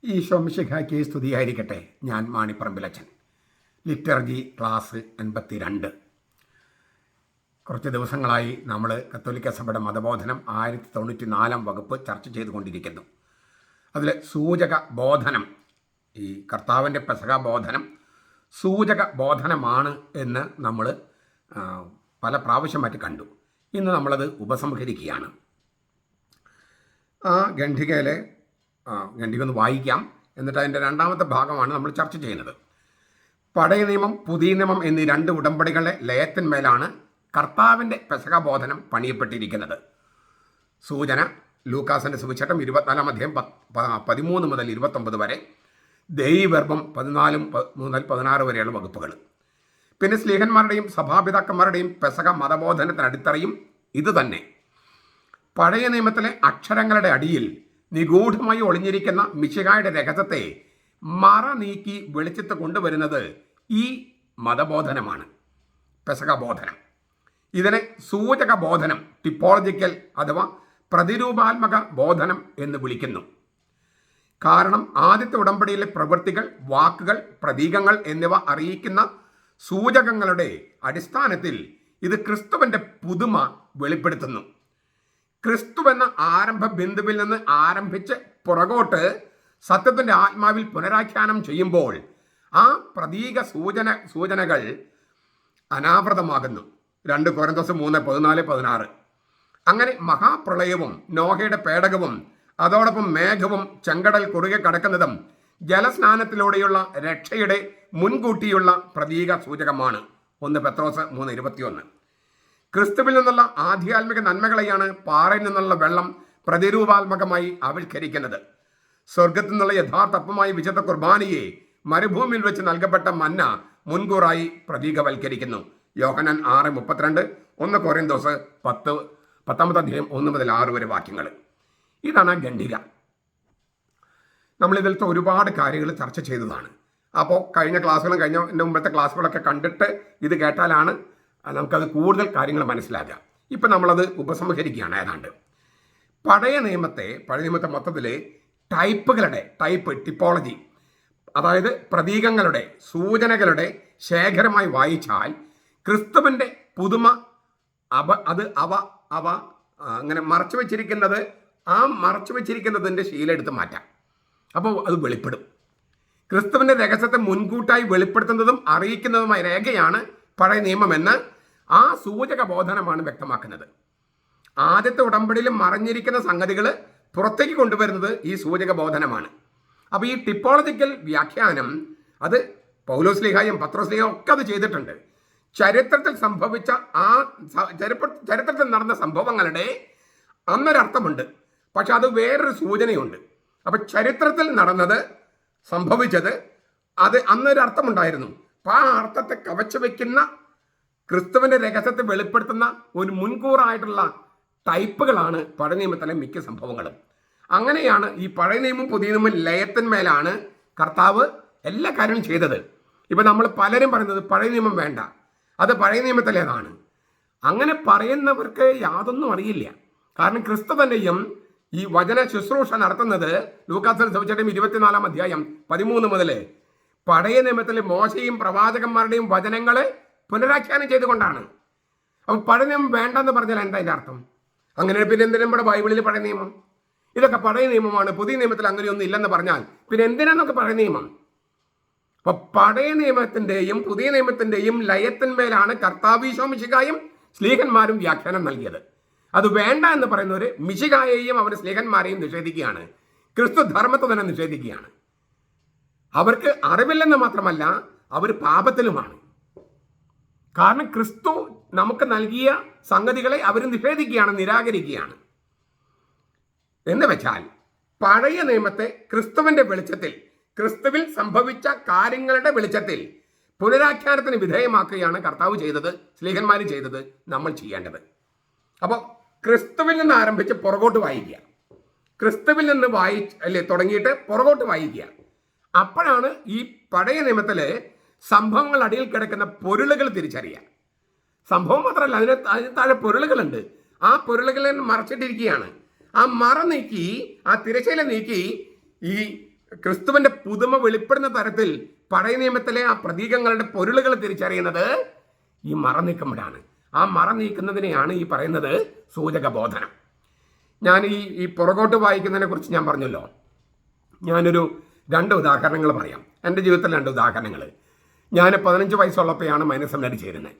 ഈശോ മിശിഹായ്ക്ക് സ്തുതിയായിരിക്കട്ടെ. ഞാൻ മാണിപ്പറമ്പിലച്ചൻ. Liturgy class 82. കുറച്ച് ദിവസങ്ങളായി നമ്മൾ കത്തോലിക്ക സഭയുടെ മതബോധനം 1094 വകുപ്പ് ചർച്ച ചെയ്തുകൊണ്ടിരിക്കുന്നു. അതിൽ സൂചക ബോധനം, ഈ കർത്താവിൻ്റെ പെസഹ ബോധനം സൂചക ബോധനമാണ് എന്ന് നമ്മൾ പല പ്രാവശ്യമായിട്ട് കണ്ടു. ഇന്ന് നമ്മളത് ഉപസംഹരിക്കുകയാണ്. ആ ഖണ്ഡികയിലെ ഖണ്ഡിക ഒന്ന് വായിക്കാം. എന്നിട്ട് അതിൻ്റെ രണ്ടാമത്തെ ഭാഗമാണ് നമ്മൾ ചർച്ച ചെയ്യുന്നത്. പഴയ നിയമം പുതിയ നിയമം എന്നീ രണ്ട് ഉടമ്പടികളുടെ ലയത്തിന്മേലാണ് കർത്താവിൻ്റെ പെസഹ ബോധനം പണിയപ്പെട്ടിരിക്കുന്നത്. സൂചന ലൂക്കാസിൻ്റെ സുവിശേഷം 24 അധ്യായം 13 മുതൽ 29 വരെ, ദൈവഗർഭം 14 മുതൽ 16 വരെയുള്ള വകുപ്പുകൾ. പിന്നെ സ്ലീഹന്മാരുടെയും സഭാപിതാക്കന്മാരുടെയും പെസഹ മതബോധനത്തിന് അടിത്തറയും ഇതുതന്നെ. പഴയ നിയമത്തിലെ അക്ഷരങ്ങളുടെ അടിയിൽ നിഗൂഢമായി ഒളിഞ്ഞിരിക്കുന്ന മിശിഹായുടെ രഹസ്യത്തെ മറ നീക്കി വെളിച്ചത്ത് കൊണ്ടുവരുന്നത് ഈ മതബോധനമാണ്, പെസഹ ബോധനം. ഇതിനെ സൂചക ബോധനം, ടിപ്പോളജിക്കൽ അഥവാ പ്രതിരൂപാത്മക ബോധനം എന്ന് വിളിക്കുന്നു. കാരണം ആദ്യത്തെ ഉടമ്പടിയിലെ പ്രവൃത്തികൾ, വാക്കുകൾ, പ്രതീകങ്ങൾ എന്നിവ അറിയിക്കുന്ന സൂചകങ്ങളുടെ അടിസ്ഥാനത്തിൽ ഇത് ക്രിസ്തുവിൻ്റെ പുതുമ വെളിപ്പെടുത്തുന്നു. ക്രിസ്തുവെന്ന ആരംഭ ബിന്ദുവിൽ നിന്ന് ആരംഭിച്ച് പുറകോട്ട് സത്യത്തിൻ്റെ ആത്മാവിൽ പുനരാഖ്യാനം ചെയ്യുമ്പോൾ ആ പ്രതീക സൂചനകൾ അനാവൃതമാകുന്നു. 2 കൊരിന്തോസ് 3:14-16. അങ്ങനെ മഹാപ്രളയവും നോഹയുടെ പേടകവും അതോടൊപ്പം മേഘവും ചെങ്കടൽ കുറുകെ കടക്കുന്നതും ജലസ്നാനത്തിലൂടെയുള്ള രക്ഷയുടെ മുൻകൂട്ടിയുള്ള പ്രതീക സൂചകമാണ്. 1 പെത്രോസ് 3:21. ക്രിസ്തുവിൽ നിന്നുള്ള ആധ്യാത്മിക നന്മകളെയാണ് പാറയിൽ നിന്നുള്ള വെള്ളം പ്രതിരൂപാത്മകമായി ആവിഷ്കരിക്കുന്നത്. സ്വർഗത്തിൽ നിന്നുള്ള യഥാർത്ഥ അപ്പമായി വിശുദ്ധ കുർബാനയെ മരുഭൂമിയിൽ വെച്ച് നൽകപ്പെട്ട മന്ന മുൻകൂറായി പ്രതീകവൽക്കരിക്കുന്നു. യോഹന്നാൻ 6:32, 1 കൊരിന്തോസ് 10 അധ്യായം 1 മുതൽ 6 വരെ വാക്യങ്ങൾ. ഇതാണ് ഖണ്ഡിക. നമ്മളിതിലത്തെ ഒരുപാട് കാര്യങ്ങൾ ചർച്ച ചെയ്തതാണ്. അപ്പോൾ കഴിഞ്ഞ ക്ലാസ്സുകളും എൻ്റെ മുമ്പത്തെ ക്ലാസ്സുകളൊക്കെ കണ്ടിട്ട് ഇത് കേട്ടാലാണ് നമുക്കത് കൂടുതൽ കാര്യങ്ങൾ മനസ്സിലാക്കുക. ഇപ്പം നമ്മളത് ഉപസംഹരിക്കുകയാണ്. ഏതാണ്ട് പഴയ നിയമത്തെ മൊത്തത്തിൽ ടിപ്പോളജി, അതായത് പ്രതീകങ്ങളുടെ സൂചനകളുടെ ശേഖരമായി വായിച്ചാൽ ക്രിസ്തുവിൻ്റെ പുതുമ അങ്ങനെ മറച്ചു വെച്ചിരിക്കുന്നത്, ആ മറച്ചു വെച്ചിരിക്കുന്നതിൻ്റെ ശീലെടുത്ത് മാറ്റാം. അപ്പോൾ അത് വെളിപ്പെടും. ക്രിസ്തുവിൻ്റെ രഹസ്യത്തെ മുൻകൂട്ടായി വെളിപ്പെടുത്തുന്നതും അറിയിക്കുന്നതുമായ രേഖയാണ് പഴയ നിയമമെന്ന് ആ സൂചക ബോധനമാണ് വ്യക്തമാക്കുന്നത്. ആദ്യത്തെ ഉടമ്പടിയിൽ മറഞ്ഞിരിക്കുന്ന സംഗതികൾ പുറത്തേക്ക് കൊണ്ടുവരുന്നത് ഈ സൂചക ബോധനമാണ്. അപ്പോൾ ഈ ടിപ്പോളജിക്കൽ വ്യാഖ്യാനം അത് പൗലോസ്ലീഹായും പത്രോസ്ലീഹയും ഒക്കെ അത് ചെയ്തിട്ടുണ്ട്. ചരിത്രത്തിൽ സംഭവിച്ച ചരിത്രത്തിൽ നടന്ന സംഭവങ്ങളുടെ അന്നൊരർത്ഥമുണ്ട്, പക്ഷെ അത് വേറൊരു സൂചനയുണ്ട്. അപ്പം ചരിത്രത്തിൽ സംഭവിച്ചത് അത് അന്നൊരർത്ഥമുണ്ടായിരുന്നു. അപ്പം ആ അർത്ഥത്തെ കവച്ചു വയ്ക്കുന്ന ക്രിസ്തുവിൻ്റെ രഹസ്യത്തെ വെളിപ്പെടുത്തുന്ന ഒരു മുൻകൂറായിട്ടുള്ള ടൈപ്പുകളാണ് പഴയ നിയമത്തിലെ മിക്ക സംഭവങ്ങളും. അങ്ങനെയാണ് ഈ പഴയ നിയമം പുതിയ നിയമം ലയത്തിന്മേലാണ് കർത്താവ് എല്ലാ കാര്യവും ചെയ്തത്. ഇപ്പം നമ്മൾ പലരും പറയുന്നത് പഴയ നിയമം വേണ്ട, അത് പഴയ നിയമത്തിലേതാണ്. അങ്ങനെ പറയുന്നവർക്ക് യാതൊന്നും അറിയില്ല. കാരണം ക്രിസ്തു തന്നെയും ഈ വചന ശുശ്രൂഷ നടത്തുന്നത് ലൂക്കാസിന്റെ സുവിശേഷം 24 അധ്യായം 13 മുതൽ പഴയ നിയമത്തിലെ മോശയും പ്രവാചകന്മാരുടെയും വചനങ്ങളെ പുനരാഖ്യാനം ചെയ്തുകൊണ്ടാണ്. അപ്പം പഴയ നിയമം വേണ്ടെന്ന് പറഞ്ഞാൽ എന്താ അതിൻ്റെ അർത്ഥം? അങ്ങനെ പിന്നെ എന്തിനാ നമ്മുടെ ബൈബിളിൽ പഴയ നിയമം? ഇതൊക്കെ പഴയ നിയമമാണ്, പുതിയ നിയമത്തിൽ അങ്ങനെയൊന്നും ഇല്ലെന്ന് പറഞ്ഞാൽ പിന്നെ എന്തിനാ നമുക്ക് പഴയ നിയമം? അപ്പൊ പഴയ നിയമത്തിൻ്റെയും പുതിയ നിയമത്തിൻ്റെയും ലയത്തിന്മേലാണ് കർത്താവ് ഈശോ മിശിഹായും സ്ലീഹന്മാരും വ്യാഖ്യാനം നൽകിയത്. അത് വേണ്ട എന്ന് പറയുന്നവർ മിശിഹായെയും അവരുടെ സ്ലീഹന്മാരെയും നിഷേധിക്കുകയാണ്, ക്രിസ്തു ധർമ്മത്തെ തന്നെ നിഷേധിക്കുകയാണ്. അവർക്ക് അറിവില്ലെന്ന് മാത്രമല്ല, അവർ പാപത്തിലുമാണ്. കാരണം ക്രിസ്തു നമുക്ക് നൽകിയ സംഗതികളെ അവർ നിഷേധിക്കുകയാണ്, നിരാകരിക്കുകയാണ്. എന്ന് വെച്ചാൽ പഴയ നിയമത്തെ ക്രിസ്തുവിൻ്റെ വെളിച്ചത്തിൽ, ക്രിസ്തുവിൽ സംഭവിച്ച കാര്യങ്ങളുടെ വെളിച്ചത്തിൽ പുനരാഖ്യാനത്തിന് വിധേയമാക്കുകയാണ് കർത്താവ് ചെയ്തത്, സ്ലീഹന്മാർ ചെയ്തത്, നമ്മൾ ചെയ്യേണ്ടത്. അപ്പോൾ ക്രിസ്തുവിൽ നിന്ന് ആരംഭിച്ച് പുറകോട്ട് വായിക്കുക, ക്രിസ്തുവിൽ നിന്ന് തുടങ്ങിയിട്ട് പുറകോട്ട് വായിക്കുക. അപ്പോഴാണ് ഈ പഴയ നിയമത്തിലെ സംഭവങ്ങൾ അടിയിൽ കിടക്കുന്ന പൊരുളുകൾ തിരിച്ചറിയുക. സംഭവം മാത്രമല്ല, അതിന് താഴെ പൊരുളുകളുണ്ട്. ആ പൊരുളുകളെ മറച്ചിട്ടിരിക്കുകയാണ്. ആ മറ നീക്കി, ആ തിരശ്ശീല നീക്കി ഈ ക്രിസ്തുവിന്റെ പുതുമ വെളിപ്പെടുന്ന തരത്തിൽ പഴയ നിയമത്തിലെ ആ പ്രതീകങ്ങളുടെ പൊരുളുകൾ തിരിച്ചറിയുന്നത് ഈ മറ നീക്കുമ്പോഴാണ്. ആ മറ നീക്കുന്നതിനെയാണ് ഈ പറയുന്നത് സൂചക ബോധനം. ഞാൻ ഈ പുറകോട്ട് വായിക്കുന്നതിനെ കുറിച്ച് ഞാൻ പറഞ്ഞല്ലോ. ഞാനൊരു 2 ഉദാഹരണങ്ങൾ പറയാം. എൻ്റെ ജീവിതത്തിൽ 2 ഉദാഹരണങ്ങൾ. ഞാൻ 15 വയസ്സുള്ളപ്പോഴാണ് മൈനസെമിനാരി ചേരുന്നത്.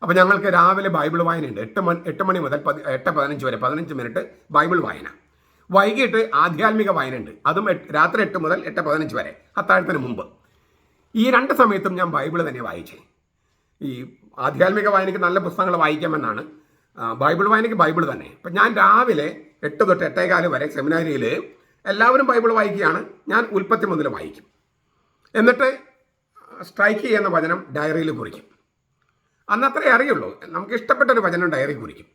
അപ്പോൾ ഞങ്ങൾക്ക് രാവിലെ ബൈബിൾ വായനയുണ്ട്. 8 മണി മുതൽ 8:15 വരെ 15 മിനിറ്റ് ബൈബിൾ വായന. വൈകിട്ട് ആധ്യാത്മിക വായനയുണ്ട്. അതും രാത്രി 8 മുതൽ 8:15 വരെ, അത്താഴത്തിന് മുമ്പ്. ഈ 2 സമയത്തും ഞാൻ ബൈബിൾ തന്നെ വായിച്ചേ. ഈ ആധ്യാത്മിക വായനയ്ക്ക് നല്ല പുസ്തകങ്ങൾ വായിക്കാമെന്നാണ്, ബൈബിൾ വായനയ്ക്ക് ബൈബിൾ തന്നെ. അപ്പം ഞാൻ രാവിലെ 8 തൊട്ട് 8:15 വരെ സെമിനാരിയിൽ എല്ലാവരും ബൈബിൾ വായിക്കുകയാണ്. ഞാൻ ഉൽപ്പത്തി മുതൽ വായിക്കും. എന്നിട്ട് സ്ട്രൈക്ക് ചെയ്യുന്ന വചനം ഡയറിയിൽ കുറിക്കും. അന്ന് അത്രേ അറിയുള്ളൂ. നമുക്ക് ഇഷ്ടപ്പെട്ടൊരു വചനം ഡയറി കുറിക്കും.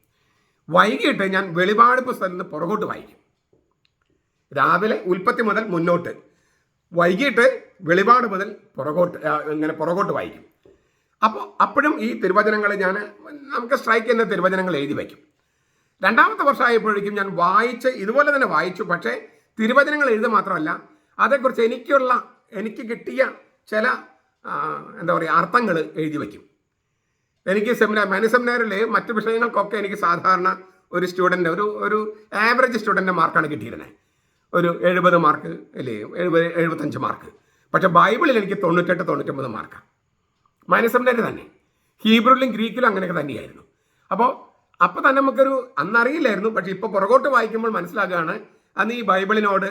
വൈകിട്ട് ഞാൻ വെളിപാട് പുസ്തകത്തിൽ നിന്ന് പുറകോട്ട് വായിക്കും. രാവിലെ ഉൽപ്പത്തി മുതൽ മുന്നോട്ട്, വൈകിട്ട് വെളിപാട് മുതൽ പുറകോട്ട് വായിക്കും. അപ്പോൾ അപ്പോഴും ഈ തിരുവചനങ്ങൾ നമുക്ക് സ്ട്രൈക്ക് ചെയ്യുന്ന തിരുവചനങ്ങൾ എഴുതി വയ്ക്കും. 2ാമത്തെ വർഷമായപ്പോഴേക്കും ഞാൻ ഇതുപോലെ തന്നെ വായിച്ചു. പക്ഷേ തിരുവചനങ്ങൾ എഴുതുക മാത്രമല്ല, അതേക്കുറിച്ച് എനിക്ക് കിട്ടിയ ചില അർത്ഥങ്ങൾ എഴുതി വയ്ക്കും. എനിക്ക് സെമിനാറിൽ മറ്റു വിഷയങ്ങൾക്കൊക്കെ എനിക്ക് സാധാരണ ഒരു സ്റ്റുഡൻ്റ് ഒരു ആവറേജ് സ്റ്റുഡൻ്റ് മാർക്കാണ് കിട്ടിയിരുന്നത്. ഒരു 70 മാർക്ക് അല്ലേ, 75 മാർക്ക്. പക്ഷേ ബൈബിളിൽ എനിക്ക് 98-99 മാർക്കാണ്. സെമിനാരി തന്നെ. ഹീബ്രുവിലും ഗ്രീക്കിലും അങ്ങനെയൊക്കെ തന്നെയായിരുന്നു. അപ്പോൾ തന്നെ നമുക്കൊരു അന്നറിയില്ലായിരുന്നു. പക്ഷേ ഇപ്പോൾ പുറകോട്ട് വായിക്കുമ്പോൾ മനസ്സിലാക്കുകയാണ്, അന്ന് ഈ ബൈബിളിനോട്,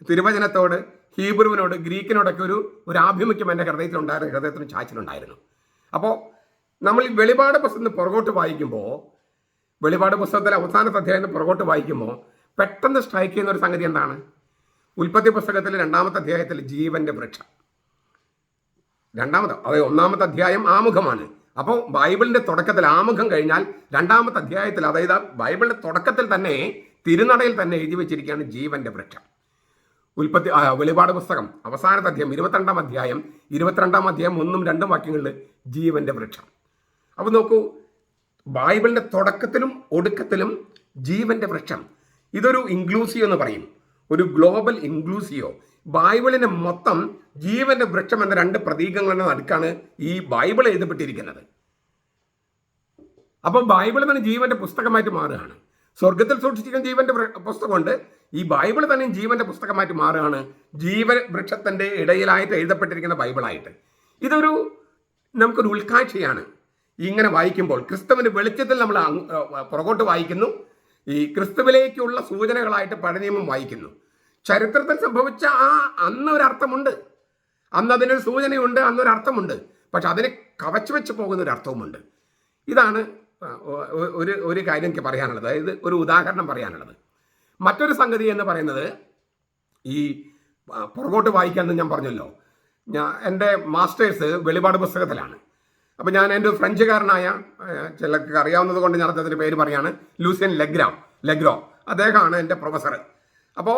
തിരുവചനത്തോട്, ഹീബ്രുവിനോട്, ഗ്രീക്കിനോടൊക്കെ ഒരു ആഭിമുഖ്യം എൻ്റെ ഹൃദയത്തിന് ചാച്ചിലുണ്ടായിരുന്നു. അപ്പോൾ നമ്മൾ ഈ വെളിപാട് പുസ്തകത്തിന് പുറകോട്ട് വായിക്കുമ്പോൾ, വെളിപാട് പുസ്തകത്തിലെ അവസാനത്തെ അധ്യായം പുറകോട്ട് വായിക്കുമ്പോൾ പെട്ടെന്ന് സ്ട്രൈക്ക് ചെയ്യുന്ന ഒരു സംഗതി എന്താണ്? ഉൽപ്പത്തി പുസ്തകത്തിലെ 2ാമത്തെ അധ്യായത്തിൽ ജീവന്റെ വൃക്ഷം. 1ാമത്തെ അധ്യായം ആമുഖമാണ്. അപ്പോൾ ബൈബിളിന്റെ തുടക്കത്തിൽ ആമുഖം കഴിഞ്ഞാൽ 2ാമത്തെ അധ്യായത്തിൽ, അതായത് ബൈബിളിന്റെ തുടക്കത്തിൽ തന്നെ തിരുനടയിൽ തന്നെ എഴുതി വെച്ചിരിക്കുകയാണ് ജീവന്റെ വൃക്ഷം. വെളിപാട് പുസ്തകം അവസാനത്തെ അധ്യായം 22ാം അധ്യായം 1ഉം 2ഉം വാക്യങ്ങളിൽ ജീവന്റെ വൃക്ഷം. അപ്പോൾ നോക്കൂ, ബൈബിളിന്റെ തുടക്കത്തിലും ഒടുക്കത്തിലും ജീവന്റെ വൃക്ഷം. ഇതൊരു ഇൻക്ലൂസീവ് എന്ന് പറയും, ഒരു ഗ്ലോബൽ ഇൻക്ലൂസീവോ. ബൈബിളിനെ മൊത്തം ജീവന്റെ വൃക്ഷം എന്ന 2 പ്രതീകങ്ങളുടെ നടുക്കാണ് ഈ ബൈബിൾ എഴുതപ്പെട്ടിരിക്കുന്നത്. അപ്പോൾ ബൈബിൾ തന്നെ ജീവന്റെ പുസ്തകമായിട്ട് മാറുകയാണ്. സ്വർഗത്തിൽ സൂക്ഷിച്ചിരിക്കുന്ന ജീവന്റെ പുസ്തകമുണ്ട്, ഈ ബൈബിൾ തന്നെ ജീവന്റെ പുസ്തകമായിട്ട് മാറുകയാണ്, ജീവൻ വൃക്ഷത്തിന്റെ ഇടയിലായിട്ട് എഴുതപ്പെട്ടിരിക്കുന്ന ബൈബിളായിട്ട്. നമുക്കൊരു ഉൾക്കാഴ്ചയാണ് ഇങ്ങനെ വായിക്കുമ്പോൾ. ക്രിസ്തുവിന്റെ വെളിച്ചത്തിൽ നമ്മൾ പുറകോട്ട് വായിക്കുന്നു, ഈ ക്രിസ്തുവിലേക്കുള്ള സൂചനകളായിട്ട് പഴയ നിയമം വായിക്കുന്നു. ചരിത്രത്തിൽ സംഭവിച്ച അന്നൊരർത്ഥമുണ്ട്, അതിനൊരു സൂചനയുണ്ട്, അന്നൊരർത്ഥമുണ്ട്. പക്ഷെ അതിനെ കവച്ചു വെച്ച് പോകുന്ന ഒരു അർത്ഥവുമുണ്ട്. ഇതാണ് ഒരു കാര്യം എനിക്ക് പറയാനുള്ളത്, അതായത് ഒരു ഉദാഹരണം പറയാനുള്ളത്. മറ്റൊരു സംഗതി എന്ന് പറയുന്നത്, ഈ പുറകോട്ട് വായിക്കാമെന്ന് ഞാൻ പറഞ്ഞല്ലോ. എൻ്റെ മാസ്റ്റേഴ്സ് വെളിപാട് പുസ്തകത്തിലാണ്. അപ്പോൾ ഞാൻ എൻ്റെ ഫ്രഞ്ചുകാരനായ, ചിലർക്ക് അറിയാവുന്നത് കൊണ്ട് ഞാൻ അദ്ദേഹത്തിൻ്റെ പേര് പറയാണ്, ലൂസിയൻ ലെഗ്രോ. അദ്ദേഹമാണ് എൻ്റെ പ്രൊഫസർ. അപ്പോൾ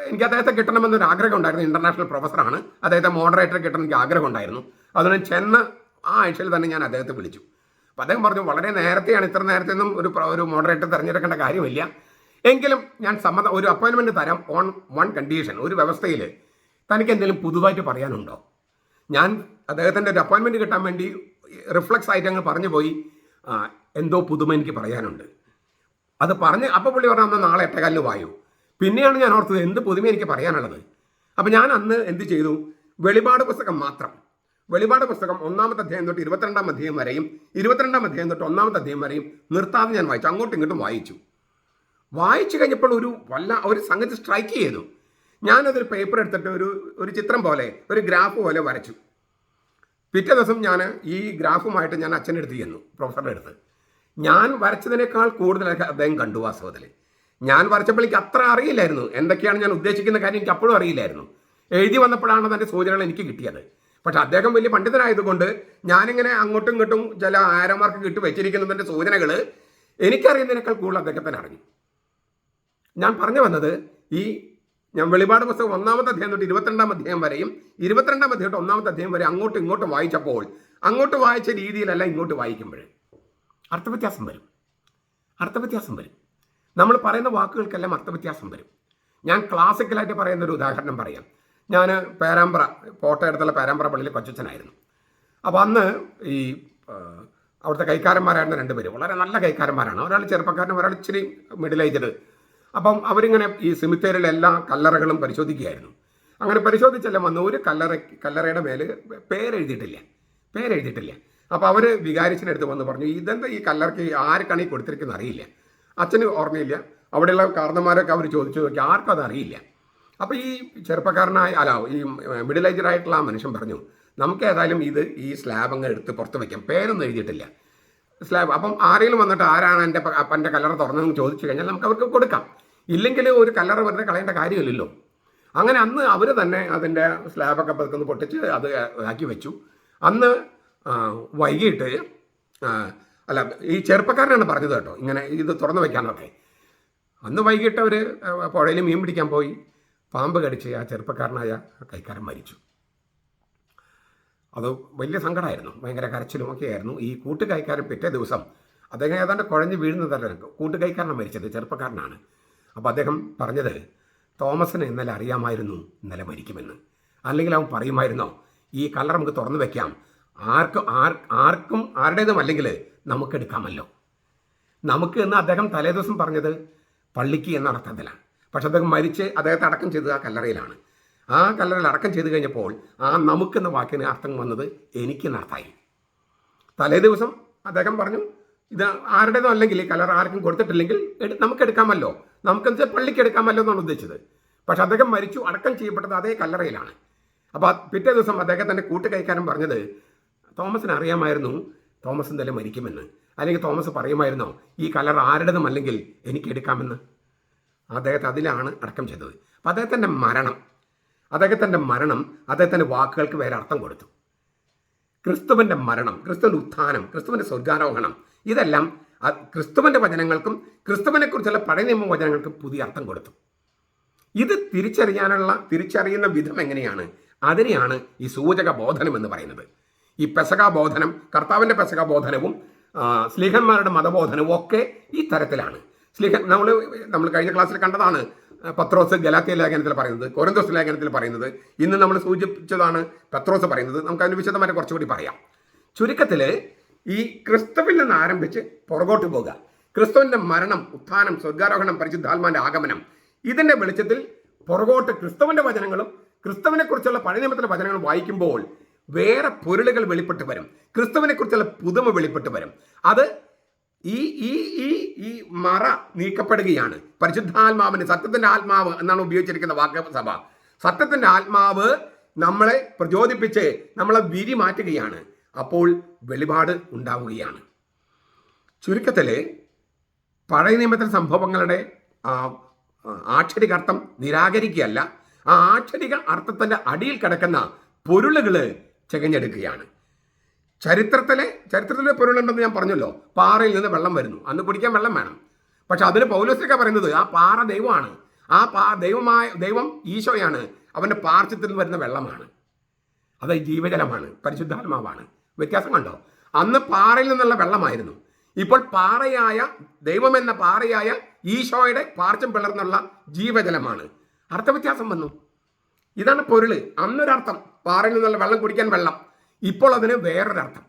എനിക്ക് അദ്ദേഹത്തെ കിട്ടണമെന്നൊരു ആഗ്രഹം ഉണ്ടായിരുന്നു. ഇൻ്റർനാഷണൽ പ്രൊഫസറാണ്. അദ്ദേഹത്തെ മോഡറേറ്റർ കിട്ടാൻ എനിക്ക് ആഗ്രഹം ഉണ്ടായിരുന്നു. അതുകൊണ്ട് ചെന്ന ആഴ്ചയിൽ തന്നെ ഞാൻ അദ്ദേഹത്തെ വിളിച്ചു. അപ്പോൾ അദ്ദേഹം പറഞ്ഞു, വളരെ നേരത്തെയാണ്, ഇത്ര നേരത്തെ ഒന്നും ഒരു മോഡറേറ്റർ തിരഞ്ഞെടുക്കേണ്ട കാര്യമില്ല, എങ്കിലും ഞാൻ ഒരു അപ്പോയിൻമെൻറ്റ് തരാം ഓൺ വൺ കണ്ടീഷൻ. ഒരു വ്യവസ്ഥയിൽ തനിക്ക് എന്തെങ്കിലും പുതുതായിട്ട് പറയാനുണ്ടോ? ഞാൻ അദ്ദേഹത്തിൻ്റെ ഒരു അപ്പോയിൻമെൻറ്റ് കിട്ടാൻ വേണ്ടി റിഫ്ലക്സ് ആയിട്ട് അങ്ങ് പറഞ്ഞു പോയി, എന്തോ പുതുമ എനിക്ക് പറയാനുണ്ട്. അത് പറഞ്ഞ് അപ്പോൾ പുള്ളി പറഞ്ഞാൽ നാളെ 8:15 വായു. പിന്നെയാണ് ഞാൻ ഓർത്തത് എന്ത് പുതുമ എനിക്ക് പറയാനുള്ളത്. അപ്പോൾ ഞാൻ അന്ന് എന്ത് ചെയ്തു, വെളിപാട് പുസ്തകം മാത്രം, വെളിപാട് പുസ്തകം 1ാമത്തെ അധ്യായം തൊട്ട് 22ാം അധ്യായം വരെയും 22ാം അധ്യായം തൊട്ട് 1ാമത്തെ അധ്യായം വരെയും നിർത്താതെ ഞാൻ വായിച്ചു, അങ്ങോട്ടും ഇങ്ങോട്ടും വായിച്ചു കഴിഞ്ഞപ്പോൾ ഒരു സംഗതി സ്ട്രൈക്ക് ചെയ്തു. ഞാനതൊരു പേപ്പർ എടുത്തിട്ട് ഒരു ചിത്രം പോലെ, ഒരു ഗ്രാഫ് പോലെ വരച്ചു. പിറ്റേ ദിവസം ഞാൻ ഈ ഗ്രാഫുമായിട്ട് ഞാൻ അച്ഛൻ്റെ അടുത്ത് ചെന്നു, പ്രൊഫസറുടെ അടുത്ത്. ഞാൻ വരച്ചതിനേക്കാൾ കൂടുതലൊക്കെ അദ്ദേഹം കണ്ടു. വാസ്തവത്തിൽ ഞാൻ വരച്ചപ്പോൾ എനിക്ക് അത്ര അറിയില്ലായിരുന്നു, എന്തൊക്കെയാണ് ഞാൻ ഉദ്ദേശിക്കുന്ന കാര്യം എനിക്ക് അപ്പോഴും അറിയില്ലായിരുന്നു. എഴുതി വന്നപ്പോഴാണ് അതിൻ്റെ സൂചനകൾ എനിക്ക് കിട്ടിയത്. പക്ഷെ അദ്ദേഹം വലിയ പണ്ഡിതനായതുകൊണ്ട് ഞാനിങ്ങനെ അങ്ങോട്ടും ഇങ്ങോട്ടും ചില ആരോമാർക്ക് കിട്ടി വെച്ചിരിക്കുന്നതിൻ്റെ സൂചനകൾ എനിക്കറിയുന്നതിനേക്കാൾ കൂടുതൽ അദ്ദേഹത്തിന് അറിഞ്ഞു. ഞാൻ പറഞ്ഞു വന്നത്, ഞാൻ വെളിപാട് പുസ്തകം 1ാമത്തെ അധ്യായം തൊട്ട് 22ാം അധ്യായം വരെയും 22ാം അധ്യായം തൊട്ട് 1ാമത്തെ അധ്യായം വരെ അങ്ങോട്ടും ഇങ്ങോട്ടും വായിച്ചപ്പോൾ, അങ്ങോട്ട് വായിച്ച രീതിയിലല്ല ഇങ്ങോട്ട് വായിക്കുമ്പോൾ അർത്ഥവ്യത്യാസം വരും. നമ്മൾ പറയുന്ന വാക്കുകൾക്കെല്ലാം അർത്ഥവ്യത്യാസം വരും. ഞാൻ ക്ലാസിക്കലായിട്ട് പറയുന്നൊരു ഉദാഹരണം പറയാം. ഞാൻ പേരാമ്പ്ര, കോട്ടയടുത്തുള്ള പേരാമ്പ്ര പള്ളിയിൽ കൊച്ചച്ഛനായിരുന്നു. അപ്പോൾ അന്ന് ഈ അവിടുത്തെ കൈക്കാരന്മാരായിരുന്ന രണ്ടുപേര് വളരെ നല്ല കൈക്കാരന്മാരാണ്. ഒരാൾ ചെറുപ്പക്കാരനും ഒരാൾ ഇച്ചിരി മിഡിൽ ഏജ്ഡ്. അപ്പം അവരിങ്ങനെ ഈ സെമിത്തേരിയിലെ എല്ലാ കല്ലറകളും പരിശോധിക്കുകയായിരുന്നു. അങ്ങനെ പരിശോധിച്ചെല്ലാം വന്ന് ഒരു കല്ലറയുടെ മേൽ പേരെഴുതിയിട്ടില്ല. അപ്പോൾ അവർ വികാരിച്ചിനടുത്ത് വന്ന് പറഞ്ഞു, ഇതെന്താ ഈ കല്ലറയ്ക്ക് ആർക്കാണ് ഈ കൊടുത്തിരിക്കുന്നത് അറിയില്ല. അച്ഛന് ഓർമ്മയില്ല. അവിടെയുള്ള കാരണന്മാരൊക്കെ അവർ ചോദിച്ചു നോക്കി, ആർക്കും അത് അറിയില്ല. അപ്പോൾ ഈ ഈ മിഡിൽ ഏജ്ഡ് ആയിട്ടുള്ള ആ മനുഷ്യൻ പറഞ്ഞു, നമുക്ക് ഏതായാലും ഈ സ്ലാബ് അങ്ങ് എടുത്ത് പുറത്ത് വയ്ക്കാം, പേരൊന്നും എഴുതിയിട്ടില്ല സ്ലാബ്. അപ്പം ആരെങ്കിലും വന്നിട്ട് ആരാണ് എൻ്റെ അപ്പൻ്റെ കല്ലറ തുറന്നതെന്ന് ചോദിച്ചു കഴിഞ്ഞാൽ നമുക്ക് അവർക്ക് കൊടുക്കാം. ഇല്ലെങ്കിൽ ഒരു കല്ലറ വെറുതെ കളയേണ്ട കാര്യമില്ലല്ലോ. അങ്ങനെ അന്ന് അവർ തന്നെ അതിൻ്റെ സ്ലാബൊക്കെ പതുക്കൊന്ന് പൊട്ടിച്ച് അത് ആക്കി വെച്ചു. അന്ന് വൈകിട്ട് ഈ ചെറുപ്പക്കാരനാണ് പറഞ്ഞത് കേട്ടോ, ഇങ്ങനെ ഇത് തുറന്നു വയ്ക്കാനൊക്കെ. അന്ന് വൈകിട്ട് അവർ പുഴയിൽ മീൻ പിടിക്കാൻ പോയി. പാമ്പ് കടിച്ച് ആ ചെറുപ്പക്കാരനായ കൈക്കാരൻ മരിച്ചു. അത് വലിയ സങ്കടമായിരുന്നു, ഭയങ്കര കരച്ചിലുമൊക്കെ ആയിരുന്നു. ഈ കൂട്ടുകൈക്കാരൻ പിറ്റേ ദിവസം അദ്ദേഹം ഏതാണ്ട് കുഴഞ്ഞ് വീഴുന്നതല്ല, കൂട്ടുകൈക്കാരനാണ് മരിച്ചത്, ചെറുപ്പക്കാരനാണ്. അപ്പോൾ അദ്ദേഹം പറഞ്ഞത്, തോമസിന് ഇന്നലെ അറിയാമായിരുന്നു ഇന്നലെ മരിക്കുമെന്ന്. അല്ലെങ്കിൽ അവൻ പറയുമായിരുന്നോ ഈ കല്ലറ നമുക്ക് തുറന്നു വയ്ക്കാം, ആർക്കും ആരുടേതും അല്ലെങ്കിൽ നമുക്കെടുക്കാമല്ലോ. നമുക്ക് എന്ന് അദ്ദേഹം തലേദിവസം പറഞ്ഞത് പള്ളിക്ക് എന്ന അർത്ഥത്തിലാണ്. പക്ഷെ അദ്ദേഹം മരിച്ച് അദ്ദേഹത്തെ അടക്കം ചെയ്തത് ആ കല്ലറയിലാണ്. ആ കല്ലറയിൽ അടക്കം ചെയ്ത് കഴിഞ്ഞപ്പോൾ ആ നമുക്കെന്ന വാക്കിന് അർത്ഥം വന്നത് എനിക്കെന്നർത്ഥമായി. തലേ ദിവസം അദ്ദേഹം പറഞ്ഞു, ഇത് ആരുടേതും അല്ലെങ്കിൽ ഈ കല്ലറ ആർക്കും കൊടുത്തിട്ടില്ലെങ്കിൽ നമുക്കെടുക്കാമല്ലോ, നമുക്കെന്ന് വെച്ചാൽ പള്ളിക്ക് എടുക്കാമല്ലോ എന്നാണ് ഉദ്ദേശിച്ചത്. പക്ഷെ അദ്ദേഹം മരിച്ചു, അടക്കം ചെയ്യപ്പെട്ടത് അതേ കല്ലറയിലാണ്. അപ്പോൾ പിറ്റേ ദിവസം അദ്ദേഹത്തിൻ്റെ കൂട്ടുകൈക്കാരൻ പറഞ്ഞത്, തോമസിന് അറിയാമായിരുന്നു തോമസ് എന്തായാലും മരിക്കുമെന്ന്, അല്ലെങ്കിൽ തോമസ് പറയുമായിരുന്നോ ഈ കല്ലറ ആരുടേതും അല്ലെങ്കിൽ എനിക്ക് എടുക്കാമെന്ന്. അദ്ദേഹത്തെ അതിലാണ് അടക്കം ചെയ്തത്. അപ്പം അദ്ദേഹത്തിൻ്റെ മരണം അദ്ദേഹത്തിൻ്റെ വാക്കുകൾക്ക് വേറെ അർത്ഥം കൊടുത്തു. ക്രിസ്തുവിൻ്റെ മരണം, ക്രിസ്തുവിൻ്റെ ഉത്ഥാനം, ക്രിസ്തുവിൻ്റെ സ്വർഗാരോഹണം, ഇതെല്ലാം ക്രിസ്തുവിൻ്റെ വചനങ്ങൾക്കും ക്രിസ്തുവിനെക്കുറിച്ചുള്ള പഴയ നിയമ വചനങ്ങൾക്കും പുതിയ അർത്ഥം കൊടുത്തു. ഇത് തിരിച്ചറിയുന്ന വിധം എങ്ങനെയാണ്? അതിനെയാണ് ഈ സൂചക ബോധനം എന്ന് പറയുന്നത്. ഈ പെസക ബോധനം, കർത്താവിൻ്റെ പെസക ബോധനവും സ്ലീഹന്മാരുടെ മതബോധനവും ഒക്കെ ഈ തരത്തിലാണ്. നമ്മൾ കഴിഞ്ഞ ക്ലാസ്സിൽ കണ്ടതാണ്. പത്രോസ് ഗലാത്യ ലേഖനത്തിൽ പറയുന്നത്, കൊരിന്തോസ് ലേഖനത്തിൽ പറയുന്നത്, ഇന്ന് നമ്മൾ സൂചിപ്പിച്ചതാണ് പത്രോസ് പറയുന്നത്. നമുക്ക് അതിന് വിശദമായിട്ട് കുറച്ചുകൂടി പറയാം. ചുരുക്കത്തിൽ ഈ ക്രിസ്തുവിൽ നിന്ന് ആരംഭിച്ച് പുറകോട്ട് പോകുക. ക്രിസ്തുവിൻ്റെ മരണം, ഉത്ഥാനം, സ്വർഗാരോഹണം, പരിശുദ്ധാത്മാവിൻ്റെ ആഗമനം, ഇതിൻ്റെ വെളിച്ചത്തിൽ പുറകോട്ട് ക്രിസ്തുവിൻ്റെ വചനങ്ങളും ക്രിസ്തുവിനെക്കുറിച്ചുള്ള പഴയ നിയമത്തിലെ വചനങ്ങളും വായിക്കുമ്പോൾ വേറെ പൊരുളുകൾ വെളിപ്പെട്ട് വരും. ക്രിസ്തുവിനെക്കുറിച്ചുള്ള പുതുമ വെളിപ്പെട്ട് വരും. അത് ഈ ഈ ഈ ഈ മറ നീക്കപ്പെടുകയാണ്. പരിശുദ്ധാത്മാവിന്, സത്യത്തിൻ്റെ ആത്മാവ് എന്നാണ് ഉപയോഗിച്ചിരിക്കുന്ന വാക്ക് സഭ. സത്യത്തിൻ്റെ ആത്മാവ് നമ്മളെ പ്രചോദിപ്പിച്ച് നമ്മളെ വിരി മാറ്റുകയാണ്. അപ്പോൾ വെളിപാട് ഉണ്ടാവുകയാണ്. ചുരുക്കത്തിൽ പഴയ നിയമത്തിലെ സംഭവങ്ങളുടെ ആക്ഷരിക അർത്ഥം നിരാകരിക്കുകയല്ല, ആ ആക്ഷരിക അർത്ഥത്തിൻ്റെ അടിയിൽ കിടക്കുന്ന പൊരുളുകൾ ചകഞ്ഞെടുക്കുകയാണ്. ചരിത്രത്തിലെ പൊരുളുണ്ടെന്ന് ഞാൻ പറഞ്ഞല്ലോ. പാറയിൽ നിന്ന് വെള്ളം വരുന്നു, അന്ന് കുടിക്കാൻ വെള്ളം വേണം. പക്ഷെ അതിന് പൗലോസൊക്കെ പറയുന്നത് ആ പാറ ദൈവമാണ്, ദൈവം ഈശോയാണ്, അവൻ്റെ പാർശ്വത്തിൽ നിന്ന് വരുന്ന വെള്ളമാണ്, അത് ജീവജലമാണ്, പരിശുദ്ധാത്മാവാണ്. വ്യത്യാസം കണ്ടോ? അന്ന് പാറയിൽ നിന്നുള്ള വെള്ളമായിരുന്നു, ഇപ്പോൾ ദൈവമെന്ന പാറയായ ഈശോയുടെ പാർശ്വം പിളർന്നുള്ള ജീവജലമാണ്. അർത്ഥവ്യത്യാസം വന്നു. ഇതാണ് പൊരുള്. അന്നൊരർത്ഥം, പാറയിൽ നിന്നുള്ള വെള്ളം കുടിക്കാൻ വെള്ളം, ഇപ്പോൾ അതിന് വേറൊരർത്ഥം.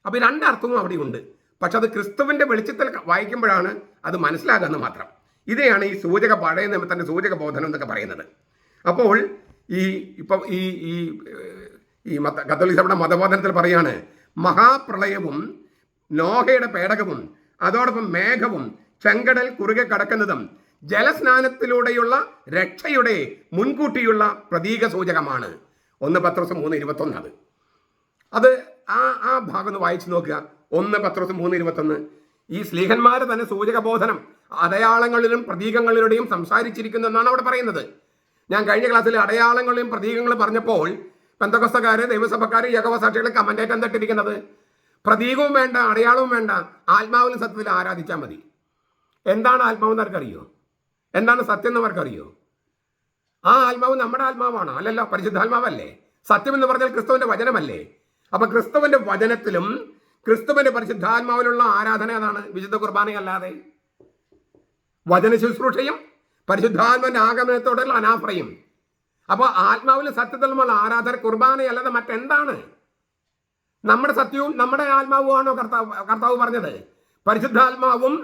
അപ്പോൾ ഈ രണ്ടർത്ഥവും അവിടെ ഉണ്ട്. പക്ഷെ അത് ക്രിസ്തുവിൻ്റെ വെളിച്ചത്തിൽ വായിക്കുമ്പോഴാണ് അത് മനസ്സിലാകുന്നത് മാത്രം. ഇതെയാണ് ഈ പഴയ നിയമത്തിൻ്റെ സൂചക ബോധനം എന്നൊക്കെ പറയുന്നത്. അപ്പോൾ ഈ കത്തോലിക്ക സഭയുടെ മതബോധനത്തിൽ പറയാണ്, മഹാപ്രളയവും നോഹയുടെ പേടകവും അതോടൊപ്പം മേഘവും ചെങ്കടൽ കുറുകെ കടക്കുന്നതും ജലസ്നാനത്തിലൂടെയുള്ള രക്ഷയുടെ മുൻകൂട്ടിയുള്ള പ്രതീക സൂചകമാണ്. 1 പത്രോസ് 3:21. അത് ആ ഭാഗം ഒന്ന് വായിച്ചു നോക്കുക. 1 പത്രോസ് 3:21. ഈ സ്ലീഹന്മാർ തന്നെ സൂചക ബോധനം അടയാളങ്ങളിലും പ്രതീകങ്ങളിലൂടെയും സംസാരിച്ചിരിക്കുന്നു എന്നാണ് അവിടെ പറയുന്നത്. ഞാൻ കഴിഞ്ഞ ക്ലാസ്സിൽ അടയാളങ്ങളിലും പ്രതീകങ്ങളും പറഞ്ഞപ്പോൾ പെന്തക്കോസ്തക്കാർ, ദൈവസഭക്കാർ, യഹോവ സാക്ഷികൾ കമന്റേറ്റ് എന്തിട്ടിരിക്കുന്നത്? പ്രതീകവും വേണ്ട, അടയാളവും വേണ്ട, ആത്മാവിലും സത്യത്തിൽ ആരാധിച്ചാൽ മതി. എന്താണ് ആത്മാവെന്ന് അവർക്കറിയോ? എന്താണ് സത്യം എന്ന് അവർക്കറിയോ? ആ ആത്മാവ് നമ്മുടെ ആത്മാവാണോ? അല്ലല്ലോ, പരിശുദ്ധാത്മാവല്ലേ. സത്യം എന്ന് പറഞ്ഞാൽ ക്രിസ്തുവിന്റെ വചനമല്ലേ. അപ്പൊ ക്രിസ്തുവിന്റെ വചനത്തിലും ക്രിസ്തുവിന്റെ പരിശുദ്ധാത്മാവിലുള്ള ആരാധന അതാണ്, വിശുദ്ധ കുർബാനയല്ലാതെ. വചന ശുശ്രൂഷയും പരിശുദ്ധാത്മാവിന്റെ ആഗമനത്തോടുള്ള അനാഫ്രയും, അപ്പോൾ ആത്മാവിലും സത്യത്തിലുമുള്ള ആരാധന കുർബാനയല്ലാതെ മറ്റെന്താണ്? നമ്മുടെ സത്യവും നമ്മുടെ ആത്മാവുമാണോ കർത്താവ് പറഞ്ഞത്? പരിശുദ്ധാത്മാവും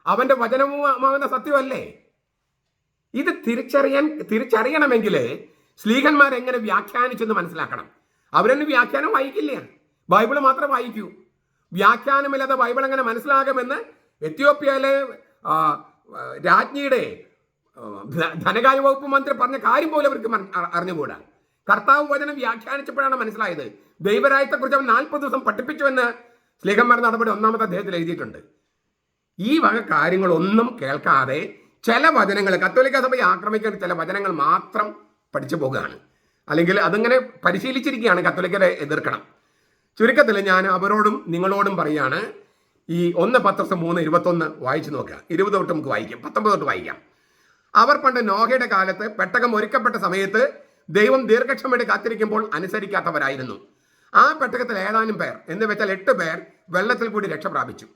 അവന്റെ വചനവുമാകുന്ന സത്യമല്ലേ? ഇത് തിരിച്ചറിയണമെങ്കിൽ ശ്ലീഹന്മാരെങ്ങനെ വ്യാഖ്യാനിച്ചെന്ന് മനസ്സിലാക്കണം. അവരൊന്നും വ്യാഖ്യാനം വായിക്കില്ല, ബൈബിള് മാത്രം വായിക്കൂ. വ്യാഖ്യാനമില്ലാതെ ബൈബിൾ എങ്ങനെ മനസ്സിലാകുമെന്ന് എത്യോപ്യയിലെ രാജ്ഞിയുടെ ധനകാര്യ വകുപ്പ് മന്ത്രി പറഞ്ഞ കാര്യം പോലും അവർക്ക് അറിഞ്ഞുകൂടാ. കർത്താവ് വചനം വ്യാഖ്യാനിച്ചപ്പോഴാണ് മനസ്സിലായത്. ദൈവരായത്തെക്കുറിച്ച് അവൻ 40 ദിവസം പഠിപ്പിച്ചുവെന്ന് ശ്ലീഹന്മാർ നടപടി 1-ാമത്തെ അധ്യായത്തിൽ എഴുതിയിട്ടുണ്ട്. ഈ വക കാര്യങ്ങളൊന്നും കേൾക്കാതെ ചില വചനങ്ങൾ, കത്തോലിക്ക സഭയെ ആക്രമിക്കുന്ന ചില വചനങ്ങൾ മാത്രം പഠിച്ചു പോകുകയാണ്. അല്ലെങ്കിൽ അതിങ്ങനെ പരിശീലിച്ചിരിക്കുകയാണ്. കത്തോലിക്കരെ എതിർക്കണം. ചുരുക്കത്തിൽ ഞാൻ അവരോടും നിങ്ങളോടും പറയുകയാണ്, ഈ 1 പത്രോസ് 3:21 വായിച്ചു നോക്കുക. 20 തൊട്ട് നമുക്ക് വായിക്കാം, 19 തൊട്ട് വായിക്കാം. അവർ പണ്ട് നോഹയുടെ കാലത്ത് പെട്ടകം ഒരുക്കപ്പെട്ട സമയത്ത് ദൈവം ദീർഘക്ഷമയോടെ കാത്തിരിക്കുമ്പോൾ അനുസരിക്കാത്തവരായിരുന്നു. ആ പെട്ടകത്തിൽ ഏതാനും പേർ, എന്ന് വെച്ചാൽ 8 പേർ വെള്ളത്തിൽ കൂടി രക്ഷ പ്രാപിച്ചു.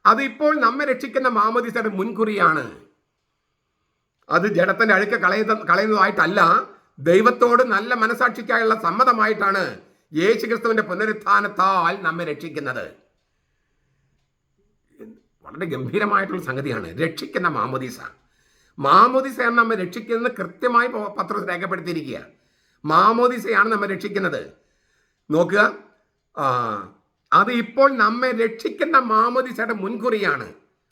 അത് ഇപ്പോൾ നമ്മെ രക്ഷിക്കുന്ന മാമോദീസയുടെ മുൻകുറിയാണ്. അത് ജഡത്തിന്റെ അഴുക്ക് കളയുന്നതായിട്ടല്ല, ദൈവത്തോട് നല്ല മനസാക്ഷിക്കായുള്ള സമ്മതമായിട്ടാണ് യേശു ക്രിസ്തുവിന്റെ പുനരുത്ഥാനത്താൽ നമ്മെ രക്ഷിക്കുന്നത്. വളരെ ഗംഭീരമായിട്ടുള്ള സംഗതിയാണ് രക്ഷിക്കുന്ന മാമോദീസ. മാമോദീസയാണ് നമ്മെ രക്ഷിക്കുന്നത് കൃത്യമായി പത്രോസ് രേഖപ്പെടുത്തിയിരിക്കുക. മാമോദീസയാണ് നമ്മെ രക്ഷിക്കുന്നത്. നോക്കുക, അത് ഇപ്പോൾ നമ്മെ രക്ഷിക്കുന്ന മാമോദീസയുടെ മുൻകുറിയാണ്.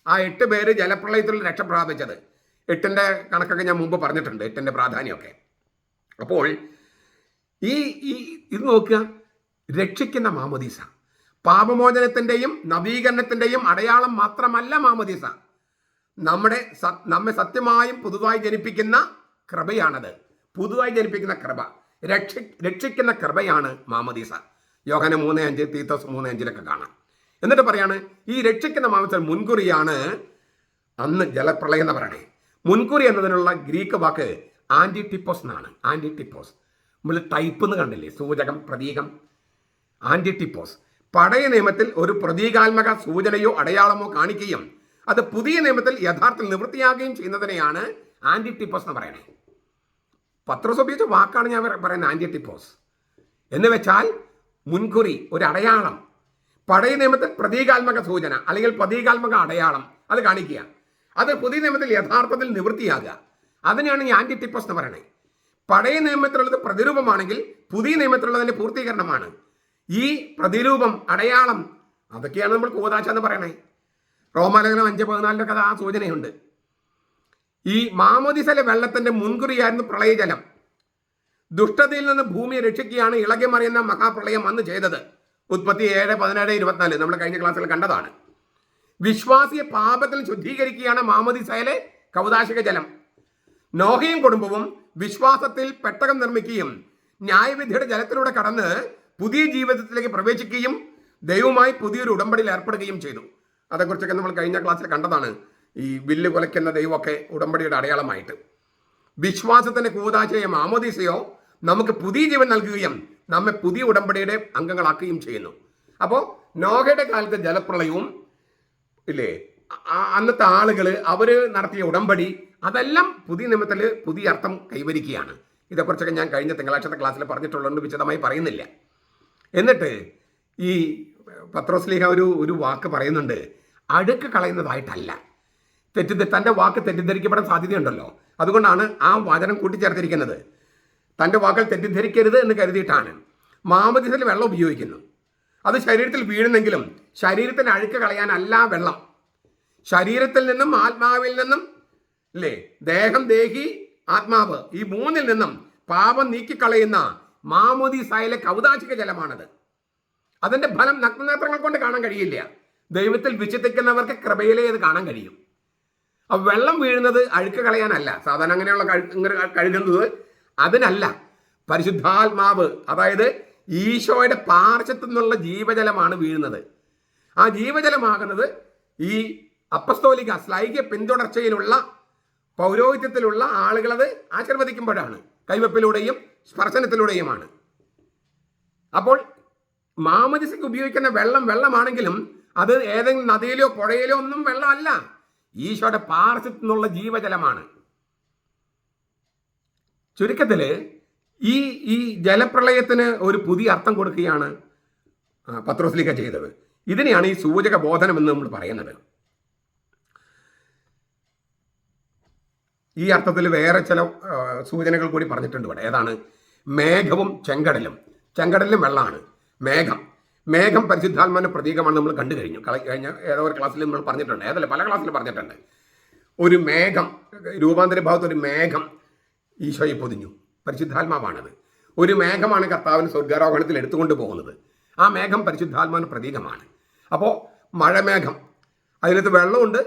ആ 8 പേര് ജലപ്രളയത്തിൽ രക്ഷ പ്രാപിച്ചത്. 8ന്റെ കണക്കൊക്കെ ഞാൻ മുമ്പ് പറഞ്ഞിട്ടുണ്ട്, 8ന്റെ പ്രാധാന്യമൊക്കെ. അപ്പോൾ ഇത് നോക്കുക, രക്ഷിക്കുന്ന മാമോദീസ പാപമോചനത്തിൻ്റെയും നവീകരണത്തിൻ്റെയും അടയാളം മാത്രമല്ല മാമോദീസ. നമ്മെ സത്യമായും പുതുതായി ജനിപ്പിക്കുന്ന കൃപയാണത്. പുതുതായി ജനിപ്പിക്കുന്ന കൃപ, രക്ഷിക്കുന്ന കൃപയാണ് മാമോദീസ. യോഹന്നാൻ 3:5, തീത്തോസ് 3:5 കാണാം. എന്നിട്ട് പറയാണ്, ഈ രക്ഷിക്കുന്ന മാമോദീസ മുൻകുറിയാണ് അന്ന് ജലപ്രളയം എന്ന് പറയണേ. മുൻകുറി എന്നതിനുള്ള ഗ്രീക്ക് വാക്ക് ആന്റിറ്റിപ്പോസ് എന്നാണ്. ആന്റിറ്റിപ്പോസ് നമ്മൾ ടൈപ്പ് എന്ന് കണ്ടില്ലേ, സൂചകം, പ്രതീകം. ആന്റിറ്റിപ്പോസ് പഴയ നിയമത്തിൽ ഒരു പ്രതീകാത്മക സൂചനയോ അടയാളമോ കാണിക്കുകയും അത് പുതിയ നിയമത്തിൽ യഥാർത്ഥത്തിൽ നിവൃത്തിയാകുകയും ചെയ്യുന്നതിനെയാണ് ആന്റിറ്റിപ്പോസ് എന്ന് പറയണേ. പത്രോസ് ഉപയോഗിച്ച വാക്കാണ് ഞാൻ പറയുന്നത്, ആന്റിറ്റിപ്പോസ് എന്ന് വെച്ചാൽ മുൻകുറി, ഒരു അടയാളം. പഴയ നിയമത്തിൽ പ്രതീകാത്മക സൂചന അല്ലെങ്കിൽ പ്രതീകാത്മക അടയാളം അത് കാണിക്കുക, അത് പുതിയ നിയമത്തിൽ യഥാർത്ഥത്തിൽ നിവൃത്തിയാകുക. അതിനെയാണ് ഈ ആന്റിറ്റിപ്പോസ് എന്ന് പറയണേ. പഴയ നിയമത്തിലുള്ളത് പ്രതിരൂപമാണെങ്കിൽ പുതിയ നിയമത്തിലുള്ളതിന്റെ പൂർത്തീകരണമാണ്. ഈ പ്രതിരൂപം, അടയാളം, അതൊക്കെയാണ് നമ്മൾ കൂദാശ എന്ന് പറയണേ. റോമാലേഖനം 5:14 ആ സൂചനയുണ്ട്. ഈ മാമോദീസയിലെ വെള്ളത്തിന്റെ മുൻകുറിയായിരുന്നു പ്രളയജലം. ദുഷ്ടതയിൽ നിന്ന് ഭൂമിയെ രക്ഷിക്കുകയാണ് ഇളകി മറിയുന്ന മഹാപ്രളയം അന്ന് ചെയ്തത്. ഉൽപ്പത്തി 7:17-24 നമ്മൾ കഴിഞ്ഞ ക്ലാസ്സിൽ കണ്ടതാണ്. വിശ്വാസിയെ പാപത്തിൽ ശുദ്ധീകരിക്കുകയാണ് മാമോദീസയിലെ കൗദാശിക ജലം. നോഹയും കുടുംബവും വിശ്വാസത്തിൽ പെട്ടകം നിർമ്മിക്കുകയും ന്യായവിധിയുടെ ജലത്തിലൂടെ കടന്ന് പുതിയ ജീവിതത്തിലേക്ക് പ്രവേശിക്കുകയും ദൈവവുമായി പുതിയൊരു ഉടമ്പടിയിൽ ഏർപ്പെടുകയും ചെയ്തു. അതേക്കുറിച്ചൊക്കെ നമ്മൾ കഴിഞ്ഞ ക്ലാസ്സിൽ കണ്ടതാണ്. ഈ വില്ല് കുലയ്ക്കുന്ന ദൈവമൊക്കെ ഉടമ്പടിയുടെ അടയാളമായിട്ട്. വിശ്വാസത്തിന്റെ കൂദാശയോ മാമോദീസയോ നമുക്ക് പുതിയ ജീവൻ നൽകുകയും നമ്മെ പുതിയ ഉടമ്പടിയുടെ അംഗങ്ങളാക്കുകയും ചെയ്യുന്നു. അപ്പോൾ നോഹയുടെ കാലത്തെ ജലപ്രളയവും ഇല്ലേ, അന്നത്തെ ആളുകൾ അവർ നടത്തിയ ഉടമ്പടി, അതെല്ലാം പുതിയ നിയമത്തിൽ പുതിയ അർത്ഥം കൈവരിക്കുകയാണ്. ഇതേക്കുറിച്ചൊക്കെ ഞാൻ കഴിഞ്ഞ തിങ്കളാഴ്ചത്തെ ക്ലാസ്സിൽ പറഞ്ഞിട്ടുള്ളതുകൊണ്ട് വിശദമായി പറയുന്നില്ല. എന്നിട്ട് ഈ പത്രോസ്ലീഹ ഒരു വാക്ക് പറയുന്നുണ്ട്, അഴുക്ക് കളയുന്നതായിട്ടല്ല. തൻ്റെ വാക്ക് തെറ്റിദ്ധരിക്കപ്പെടാൻ സാധ്യതയുണ്ടല്ലോ, അതുകൊണ്ടാണ് ആ വചനം കൂട്ടിച്ചേർത്തിരിക്കുന്നത്. തൻ്റെ വാക്കുകൾ തെറ്റിദ്ധരിക്കരുത് എന്ന് കരുതിയിട്ടാണ്. മാമോദീസയിൽ വെള്ളം ഉപയോഗിക്കുന്നു. അത് ശരീരത്തിൽ വീഴുന്നെങ്കിലും ശരീരത്തിൻ്റെ അഴുക്ക് കളയാനല്ല വെള്ളം. ശരീരത്തിൽ നിന്നും ആത്മാവിൽ നിന്നും അല്ലേ, ദേഹം, ദേഹി, ആത്മാവ്, ഈ 3ൽ നിന്നും പാപം നീക്കിക്കളയുന്ന മാമോദീസയിലെ കൗദാശിക ജലമാണത്. അതിന്റെ ഫലം നഗ്നനേത്രങ്ങൾ കൊണ്ട് കാണാൻ കഴിയില്ല. ദൈവത്തിൽ വിശ്വസിക്കുന്നവർക്ക് കൃപയിലേ അത് കാണാൻ കഴിയും. അപ്പോൾ വെള്ളം വീഴുന്നത് അഴുക്ക് കളയാനല്ല, സാധാരണ അങ്ങനെയുള്ള കഴുകുന്നത് അതിനല്ല. പരിശുദ്ധാത്മാവ്, അതായത് ഈശോയുടെ പാർശ്വത്തു നിന്നുള്ള ജീവജലമാണ് വീഴുന്നത്. ആ ജീവജലമാകുന്നത് ഈ അപ്പസ്തോലിക ശ്ലൈഹിക പിന്തുടർച്ചയിലുള്ള പൗരോഹിത്യത്തിലുള്ള ആളുകളത് ആശീർവദിക്കുമ്പോഴാണ്, കൈവപ്പിലൂടെയും സ്പർശനത്തിലൂടെയുമാണ്. അപ്പോൾ മാമോദീസയ്ക്ക് ഉപയോഗിക്കുന്ന വെള്ളമാണെങ്കിലും അത് ഏതെങ്കിലും നദിയിലോ പുഴയിലോ ഒന്നും വെള്ളമല്ല, ഈശോയുടെ പാർശ്വത്തു നിന്നുള്ള ജീവജലമാണ്. ചുരുക്കത്തിൽ ഈ ഈ ജലപ്രളയത്തിന് ഒരു പുതിയ അർത്ഥം കൊടുക്കുകയാണ് പത്രോസ്ലീഹ ചെയ്തത്. ഇതിനെയാണ് ഈ സൂചക ബോധനം എന്ന് നമ്മൾ പറയുന്നത്. ഈ അർത്ഥത്തിൽ വേറെ ചില സൂചനകൾ കൂടി പറഞ്ഞിട്ടുണ്ട് ഇവിടെ. ഏതാണ്? മേഘവും ചെങ്കടലും. ചെങ്കടലിലും വെള്ളമാണ്. മേഘം പരിശുദ്ധാത്മാവിന്റെ പ്രതീകമാണ്. നമ്മൾ കണ്ടു കഴിഞ്ഞ ഏതോ ഒരു ക്ലാസ്സിൽ നമ്മൾ പറഞ്ഞിട്ടുണ്ട്. ഏതല്ല, പല ക്ലാസ്സിൽ പറഞ്ഞിട്ടുണ്ട്. ഒരു മേഘം, രൂപാന്തര ഭാഗത്ത് ഒരു മേഘം ഈശോയെ പൊതിഞ്ഞു. പരിശുദ്ധാത്മാവാണത്. ഒരു മേഘമാണ് കർത്താവിന് സ്വർഗ്ഗാരോഹണത്തിൽ എടുത്തുകൊണ്ട് പോകുന്നത്. ആ മേഘം പരിശുദ്ധാത്മാവിന് പ്രതീകമാണ്. അപ്പോൾ മഴമേഘം, അതിനകത്ത് വെള്ളമുണ്ട്,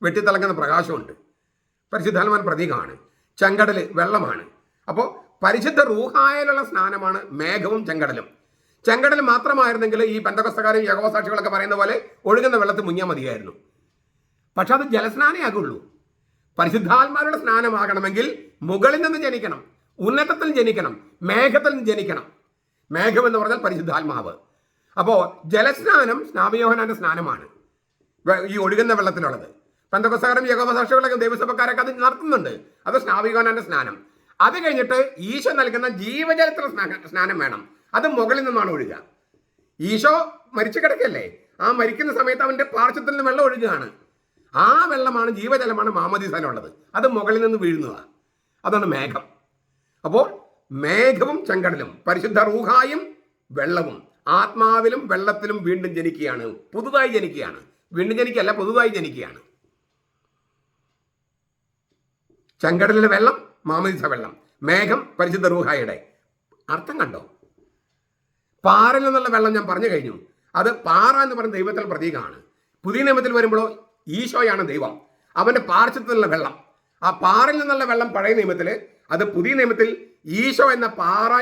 വെട്ടിത്തിളങ്ങുന്ന പ്രകാശമുണ്ട്, പരിശുദ്ധാത്മാവിന് പ്രതീകമാണ്. ചെങ്കടൽ വെള്ളമാണ്. അപ്പോൾ പരിശുദ്ധ റൂഹായിലുള്ള സ്നാനമാണ് മേഘവും ചെങ്കടലും. ചെങ്കടൽ മാത്രമായിരുന്നെങ്കിൽ ഈ പെന്തക്കോസ്തക്കാരും യഹോവ സാക്ഷികളൊക്കെ പറയുന്ന പോലെ ഒഴുകുന്ന വെള്ളത്തിൽ മുങ്ങിയാൽ മതിയായിരുന്നു. പക്ഷെ അത് ജലസ്നാനേ ആകുള്ളൂ. പരിശുദ്ധാത്മാരുടെ സ്നാനമാകണമെങ്കിൽ മുകളിൽ നിന്ന് ജനിക്കണം, ഉന്നതത്തിൽ ജനിക്കണം, മേഘത്തിൽ നിന്ന് ജനിക്കണം. മേഘം എന്ന് പറഞ്ഞാൽ പരിശുദ്ധാത്മാവ്. അപ്പോൾ ജലസ്നാനം സ്നാപയോഹനാന്റെ സ്നാനമാണ്, ഈ ഒഴുകുന്ന വെള്ളത്തിലുള്ളത്. പെന്തക്കോസ്തക്കാരും യഹോവ സാക്ഷികളൊക്കെ ദൈവസഭക്കാരൊക്കെ അത് നടത്തുന്നുണ്ട്. അത് സ്നാപയോഹനാന്റെ സ്നാനം. അത് കഴിഞ്ഞിട്ട് ഈശോ നൽകുന്ന ജീവജലത്തിലുള്ള സ്നാനം വേണം. അത് മുകളിൽ നിന്നാണ് ഒഴുകുക. ഈശോ മരിച്ചു കിടക്കല്ലേ, ആ മരിക്കുന്ന സമയത്ത് അവന്റെ പാർശ്വത്തിൽ നിന്ന് വെള്ളം ഒഴുകുകയാണ്. ആ വെള്ളമാണ്, ജീവജലമാണ് മാമോദീസയിലുള്ളത്. അത് മുകളിൽ നിന്ന് വീഴുന്നതാണ്. അതാണ് മേഘം. അപ്പോൾ മേഘവും ചെങ്കടലും, പരിശുദ്ധ റൂഹായും വെള്ളവും, ആത്മാവിലും വെള്ളത്തിലും വീണ്ടും ജനിക്കുകയാണ്, പുതുതായി ജനിക്കുകയാണ്. വീണ്ടും ജനിക്കല്ല, പുതുതായി ജനിക്കുകയാണ്. ചെങ്കടലിലെ വെള്ളം മാമോദീസ വെള്ളം, മേഘം പരിശുദ്ധ റൂഹായുടെ. അർത്ഥം കണ്ടോ? പാറയിൽ നിന്നുള്ള വെള്ളം ഞാൻ പറഞ്ഞു കഴിഞ്ഞു. അത് പാറ എന്ന് പറയുന്ന ദൈവത്തിൻ്റെ പ്രതീകമാണ്. പുതിയ നിയമത്തിൽ വരുമ്പോഴോ ഈശോയാണ് ദൈവം, അവന്റെ പാർശ്വത്തിൽ നിന്നുള്ള വെള്ളം. ആ പാറയിൽ നിന്നുള്ള വെള്ളം പഴയ നിയമത്തിൽ, അത് പുതിയ നിയമത്തിൽ ഈശോ എന്ന പാറ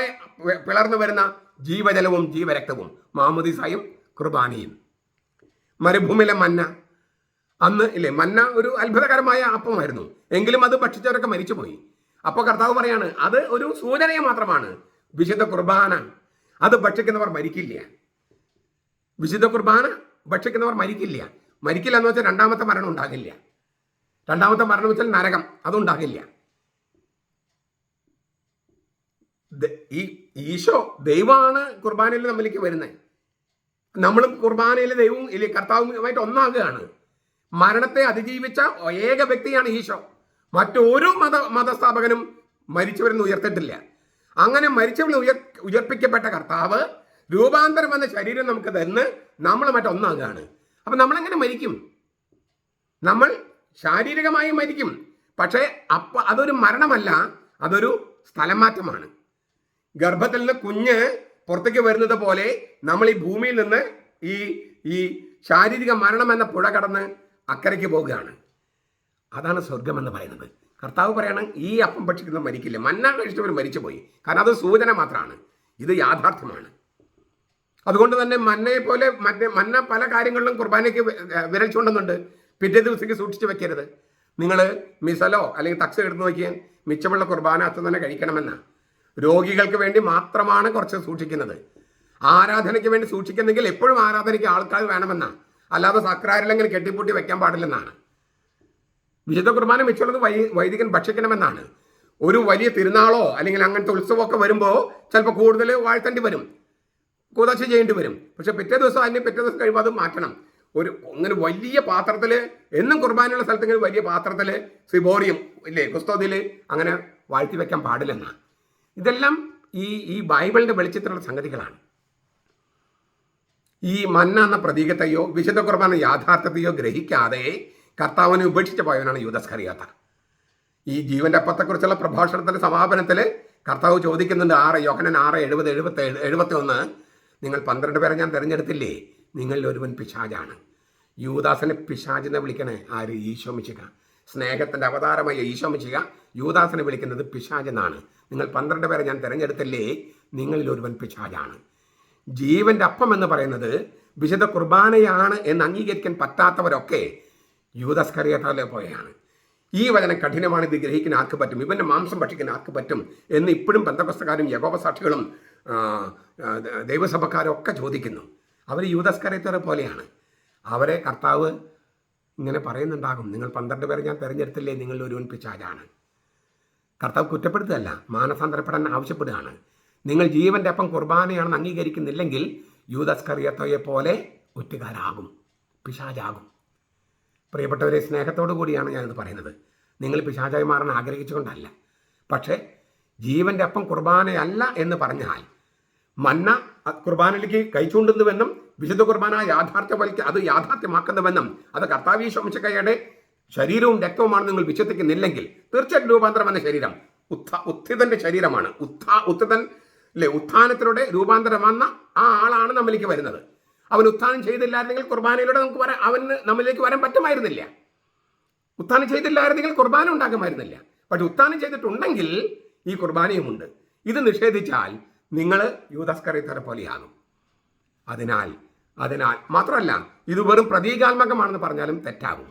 പിളർന്നു വരുന്ന ജീവജലവും ജീവരക്തവും, മാമോദീസയും കുർബാനയും. മരുഭൂമിയിലെ മന്ന, അന്ന് ഇല്ലേ, മന്ന ഒരു അത്ഭുതകരമായ അപ്പമായിരുന്നു, എങ്കിലും അത് ഭക്ഷിച്ചവരൊക്കെ മരിച്ചുപോയി. അപ്പോൾ കർത്താവ് പറയാണ്, അത് ഒരു സൂചനയെ മാത്രമാണ്. വിശുദ്ധ കുർബാന അത് ഭക്ഷിക്കുന്നവർ മരിക്കില്ല. വിശുദ്ധ കുർബാന ഭക്ഷിക്കുന്നവർ മരിക്കില്ല. മരിക്കില്ല എന്ന് വെച്ചാൽ രണ്ടാമത്തെ മരണം ഉണ്ടാകില്ല. രണ്ടാമത്തെ മരണം വെച്ചാൽ നരകം, അതുണ്ടാകില്ല. ഈ ഈശോ ദൈവമാണ് കുർബാനയിൽ നമ്മളിലേക്ക് വരുന്നത്. നമ്മളും കുർബാനയിൽ ദൈവവും ഇല്ലേ കർത്താവുമായിട്ട് ഒന്നാകുകയാണ്. മരണത്തെ അതിജീവിച്ച ഏക വ്യക്തിയാണ് ഈശോ. മറ്റൊരു മതസ്ഥാപകനും മരിച്ചവരെന്ന് ഉയർത്തിട്ടില്ല. അങ്ങനെ മരിച്ചവരിൽ ഉയർപ്പിക്കപ്പെട്ട കർത്താവ് രൂപാന്തരം വന്ന ശരീരം നമുക്ക് തന്ന് നമ്മൾ മറ്റൊന്നാകുകയാണ്. അപ്പം നമ്മളെങ്ങനെ മരിക്കും? നമ്മൾ ശാരീരികമായി മരിക്കും. പക്ഷേ അതൊരു മരണമല്ല, അതൊരു സ്ഥലം മാറ്റമാണ്. ഗർഭത്തിൽ നിന്ന് കുഞ്ഞ് പുറത്തേക്ക് വരുന്നത് പോലെ നമ്മൾ ഈ ഭൂമിയിൽ നിന്ന് ഈ ശാരീരിക മരണം എന്ന പുഴ കടന്ന് അക്കരയ്ക്ക് പോവുകയാണ്. അതാണ് സ്വർഗം എന്ന് പറയുന്നത്. കർത്താവ് പറയാണ്, ഈ അപ്പം ഭക്ഷിക്കുന്ന മരിക്കില്ല. മന്ന കഴിച്ചവർ മരിച്ചുപോയി. കാരണം അത് സൂചന മാത്രമാണ്, ഇത് യാഥാർത്ഥ്യമാണ്. അതുകൊണ്ട് തന്നെ മന്നയെ പോലെ മന്ന പല കാര്യങ്ങളിലും കുർബാനയ്ക്ക് വിരൽ ചൂണ്ടുന്നുണ്ട്. പിറ്റേ ദിവസത്തേക്ക് സൂക്ഷിച്ച് വെക്കരുത്. നിങ്ങൾ മിസലോ അല്ലെങ്കിൽ തക്സ് എടുത്ത് നോക്കിയാൽ മിച്ചമുള്ള കുർബാന അത്ര തന്നെ കഴിക്കണമെന്നാണ്. രോഗികൾക്ക് വേണ്ടി മാത്രമാണ് കുറച്ച് സൂക്ഷിക്കുന്നത്. ആരാധനയ്ക്ക് വേണ്ടി സൂക്ഷിക്കുന്നെങ്കിൽ എപ്പോഴും ആരാധനയ്ക്ക് ആൾക്കാർ വേണമെന്നാണ്. അല്ലാതെ സക്രാരിലെങ്കിലും കെട്ടിപ്പൂട്ടി വെക്കാൻ പാടില്ലെന്നാണ്. വിശുദ്ധ കുർബാന മിച്ചുള്ളത് വൈദികൻ ഭക്ഷിക്കണമെന്നാണ്. ഒരു വലിയ തിരുനാളോ അല്ലെങ്കിൽ അങ്ങനത്തെ ഉത്സവമൊക്കെ വരുമ്പോൾ ചിലപ്പോൾ കൂടുതൽ വാഴ്ത്തേണ്ടി വരും, കൂതാശ ചെയ്യേണ്ടി വരും. പക്ഷെ പിറ്റേ ദിവസം കഴിയുമ്പോൾ അത് മാറ്റണം. അങ്ങനെ വലിയ പാത്രത്തിൽ, എന്നും കുർബാനയുള്ള സ്ഥലത്തെങ്കിലും വലിയ പാത്രത്തിൽ സിബോറിയം ഇല്ലേ കുസ്തോതിയിൽ അങ്ങനെ വാഴ്ത്തി വെക്കാൻ പാടില്ലെന്നാണ്. ഇതെല്ലാം ഈ ബൈബിളിൻ്റെ വെളിച്ചത്തിലുള്ള സംഗതികളാണ്. ഈ മന്ന എന്ന പ്രതീകത്തെയോ വിശുദ്ധ കുർബാന യാഥാർത്ഥ്യത്തെയോ ഗ്രഹിക്കാതെ കർത്താവിനെ ഉപേക്ഷിച്ച് പോയവനാണ് യൂദാസ് ഇസ്കറിയോത്ത. ഈ ജീവന്റെ അപ്പത്തെക്കുറിച്ചുള്ള പ്രഭാഷണത്തിൻ്റെ സമാപനത്തിൽ കർത്താവ് ചോദിക്കുന്നുണ്ട്, യോഹന്നാൻ 6:70-71, നിങ്ങൾ 12 പേരെ ഞാൻ തിരഞ്ഞെടുത്തില്ലേ, നിങ്ങളിൽ ഒരുവൻ പിശാചാണ്. യൂദാസിനെ പിശാചെന്ന് വിളിക്കണേ ആര്? ഈശോ മിശിഹ. സ്നേഹത്തിൻ്റെ അവതാരമായ ഈശോ മിശിഹ യൂദാസിനെ വിളിക്കുന്നത് പിശാചെന്നാണ്. നിങ്ങൾ 12 പേരെ ഞാൻ തിരഞ്ഞെടുത്തില്ലേ, നിങ്ങളിൽ ഒരുവൻ പിശാചാണ്. ജീവന്റെ അപ്പം എന്ന് പറയുന്നത് വിശുദ്ധ കുർബാനയാണ് എന്ന് അംഗീകരിക്കാൻ പറ്റാത്തവരൊക്കെ യൂദാസ് ഇസ്കറിയോത്തയിലെ പോലെയാണ്. ഈ വചനം കഠിനമാണ്, ഇത് ഗ്രഹിക്കാൻ ആർക്ക് പറ്റും, ഇവൻ്റെ മാംസം ഭക്ഷിക്കാൻ ആർക്ക് പറ്റും എന്ന് ഇപ്പോഴും പെന്തക്കോസ്തക്കാരും യഹോവ സാക്ഷികളും ദൈവസഭക്കാരും ഒക്കെ ചോദിക്കുന്നു. അവർ യൂദാസ് ഇസ്കറിയോത്തയെ പോലെയാണ്. അവരെ കർത്താവ് ഇങ്ങനെ പറയുന്നുണ്ടാകും, നിങ്ങൾ 12 പേരെ ഞാൻ തിരഞ്ഞെടുത്തില്ലേ, നിങ്ങളിൽ ഒരുവൻ പിശാചാണ്. കർത്താവ് കുറ്റപ്പെടുത്തുകയല്ല, മാനസാന്തരപ്പെടാൻ ആവശ്യപ്പെടുകയാണ്. നിങ്ങൾ ജീവൻ്റെ അപ്പം കുർബാനയാണെന്ന് അംഗീകരിക്കുന്നില്ലെങ്കിൽ യൂദാസ്കറിയോത്തയെ പോലെ ഒറ്റുകാരാകും, പിശാചാകും. പ്രിയപ്പെട്ടവരെ, സ്നേഹത്തോടു കൂടിയാണ് ഞാനിത് പറയുന്നത്. നിങ്ങൾ പിശാചായി മാറാൻ ആഗ്രഹിച്ചുകൊണ്ടല്ല. പക്ഷേ ജീവൻ്റെ അപ്പം കുർബാനയല്ല എന്ന് പറഞ്ഞാൽ മന്ന കുർബാനയിലേക്ക് കൈച്ചൂണ്ടുന്നുവെന്നും വിശുദ്ധ കുർബാന അത് യാഥാർത്ഥ്യമാക്കുന്നുവെന്നും അത് കർത്താവ് ഈശോമിശിഹായുടെ ശരീരവും രക്തവുമാണെന്ന് നിങ്ങൾ വിശ്വസിക്കുന്നില്ലെങ്കിൽ തീർച്ചയായിട്ടും രൂപാന്തരം എന്ന ശരീരം ഉത്ഥിതന്റെ ശരീരമാണ്. ഉത്ഥാനത്തിലൂടെ രൂപാന്തരം വന്ന ആ ആളാണ് നമ്മളിലേക്ക് വരുന്നത്. അവൻ ഉത്ഥാനം ചെയ്തില്ലായിരുന്നെങ്കിൽ കുർബാനയിലൂടെ അവന് നമ്മളിലേക്ക് വരാൻ പറ്റുമായിരുന്നില്ല. ഉത്ഥാനം ചെയ്തില്ലായിരുന്നെങ്കിൽ കുർബാന ഉണ്ടാക്കുമായിരുന്നില്ല. പക്ഷെ ഉത്ഥാനം ചെയ്തിട്ടുണ്ടെങ്കിൽ ഈ കുർബാനയുമുണ്ട്. ഇത് നിഷേധിച്ചാൽ നിങ്ങൾ യൂദാസ്കറിയോത്തയെ പോലെയാകും. അതിനാൽ മാത്രമല്ല, ഇത് വെറും പ്രതീകാത്മകമാണെന്ന് പറഞ്ഞാലും തെറ്റാകും.